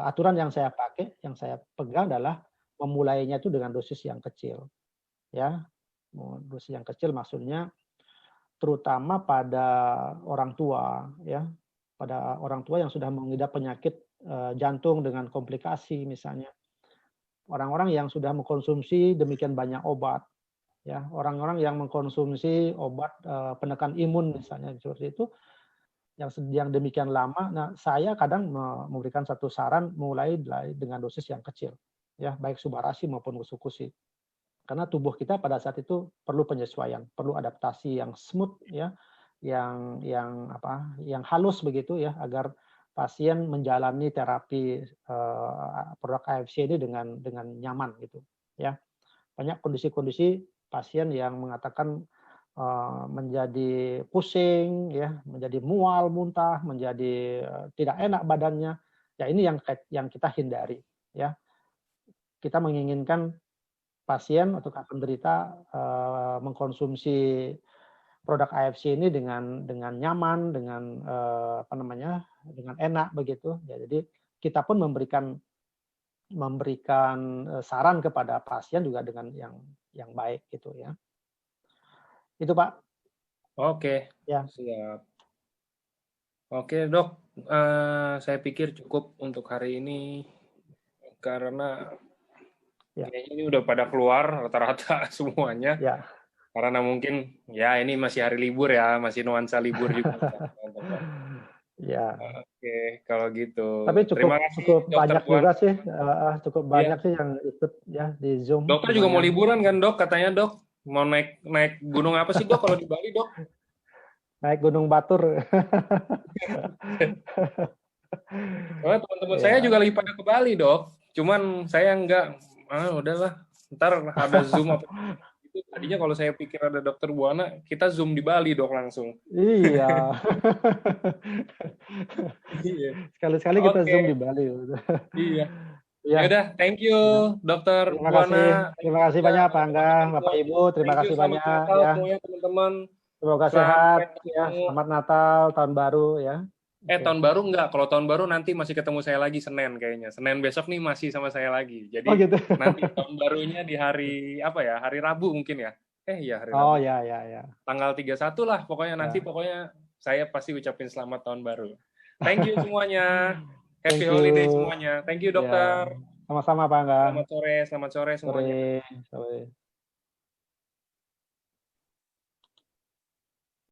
aturan yang saya pakai, yang saya pegang adalah memulainya itu dengan dosis yang kecil ya. Dosis yang kecil maksudnya terutama pada orang tua ya, pada orang tua yang sudah mengidap penyakit jantung dengan komplikasi misalnya. Orang-orang yang sudah mengkonsumsi demikian banyak obat ya, orang-orang yang mengkonsumsi obat penekan imun misalnya seperti itu yang demikian lama. Nah, saya kadang memberikan satu saran mulai dengan dosis yang kecil ya, baik subarasi maupun usukusi. Karena tubuh kita pada saat itu perlu penyesuaian, perlu adaptasi yang smooth ya, yang halus begitu ya, agar pasien menjalani terapi produk AFC ini dengan nyaman gitu ya. Banyak kondisi-kondisi pasien yang mengatakan menjadi pusing ya, menjadi mual, muntah, menjadi tidak enak badannya. Ya ini yang kita hindari ya. Kita menginginkan pasien atau penderita mengkonsumsi produk AFC ini dengan nyaman, dengan dengan enak begitu. Ya, jadi kita pun memberikan saran kepada pasien juga dengan yang baik gitu ya. Itu Pak. Oke, ya. Siap. Oke Dok, saya pikir cukup untuk hari ini karena kayaknya ini udah pada keluar rata-rata semuanya. Ya. Karena mungkin ya ini masih hari libur ya, masih nuansa libur juga. Ya. Oke, kalau gitu. Tapi Terima kasih, cukup banyak Puan. juga sih, cukup banyak sih yang ikut ya di Zoom. Dokter juga mau liburan kan Dok? Katanya Dok mau naik gunung apa sih Dok kalau di Bali Dok? Naik Gunung Batur. Oh, teman-teman saya juga lagi pada ke Bali Dok. Cuman saya enggak, udahlah. Ntar ada Zoom apa. Itu tadinya kalau saya pikir ada Dokter Buana, kita Zoom di Bali Dok langsung. Iya. Sekali-sekali kita Zoom di Bali. Iya. Ya udah, thank you Dokter Buana. Terima kasih banyak Pak Angga, Bapak Ibu, terima kasih banyak ya. Semuanya teman-teman. Semoga sehat ya. Selamat Natal, tahun baru ya. Tahun baru enggak, kalau tahun baru nanti masih ketemu saya lagi Senin kayaknya. Senin besok nih masih sama saya lagi. Jadi gitu. nanti tahun barunya di hari apa ya? Hari Rabu mungkin ya. Iya hari Rabu. Oh ya. Tanggal 31 lah pokoknya nanti pokoknya saya pasti ucapin selamat tahun baru. Thank you semuanya. Happy holiday semuanya. Thank you dokter. Sama-sama Pak Angga. Selamat sore semuanya. Sore.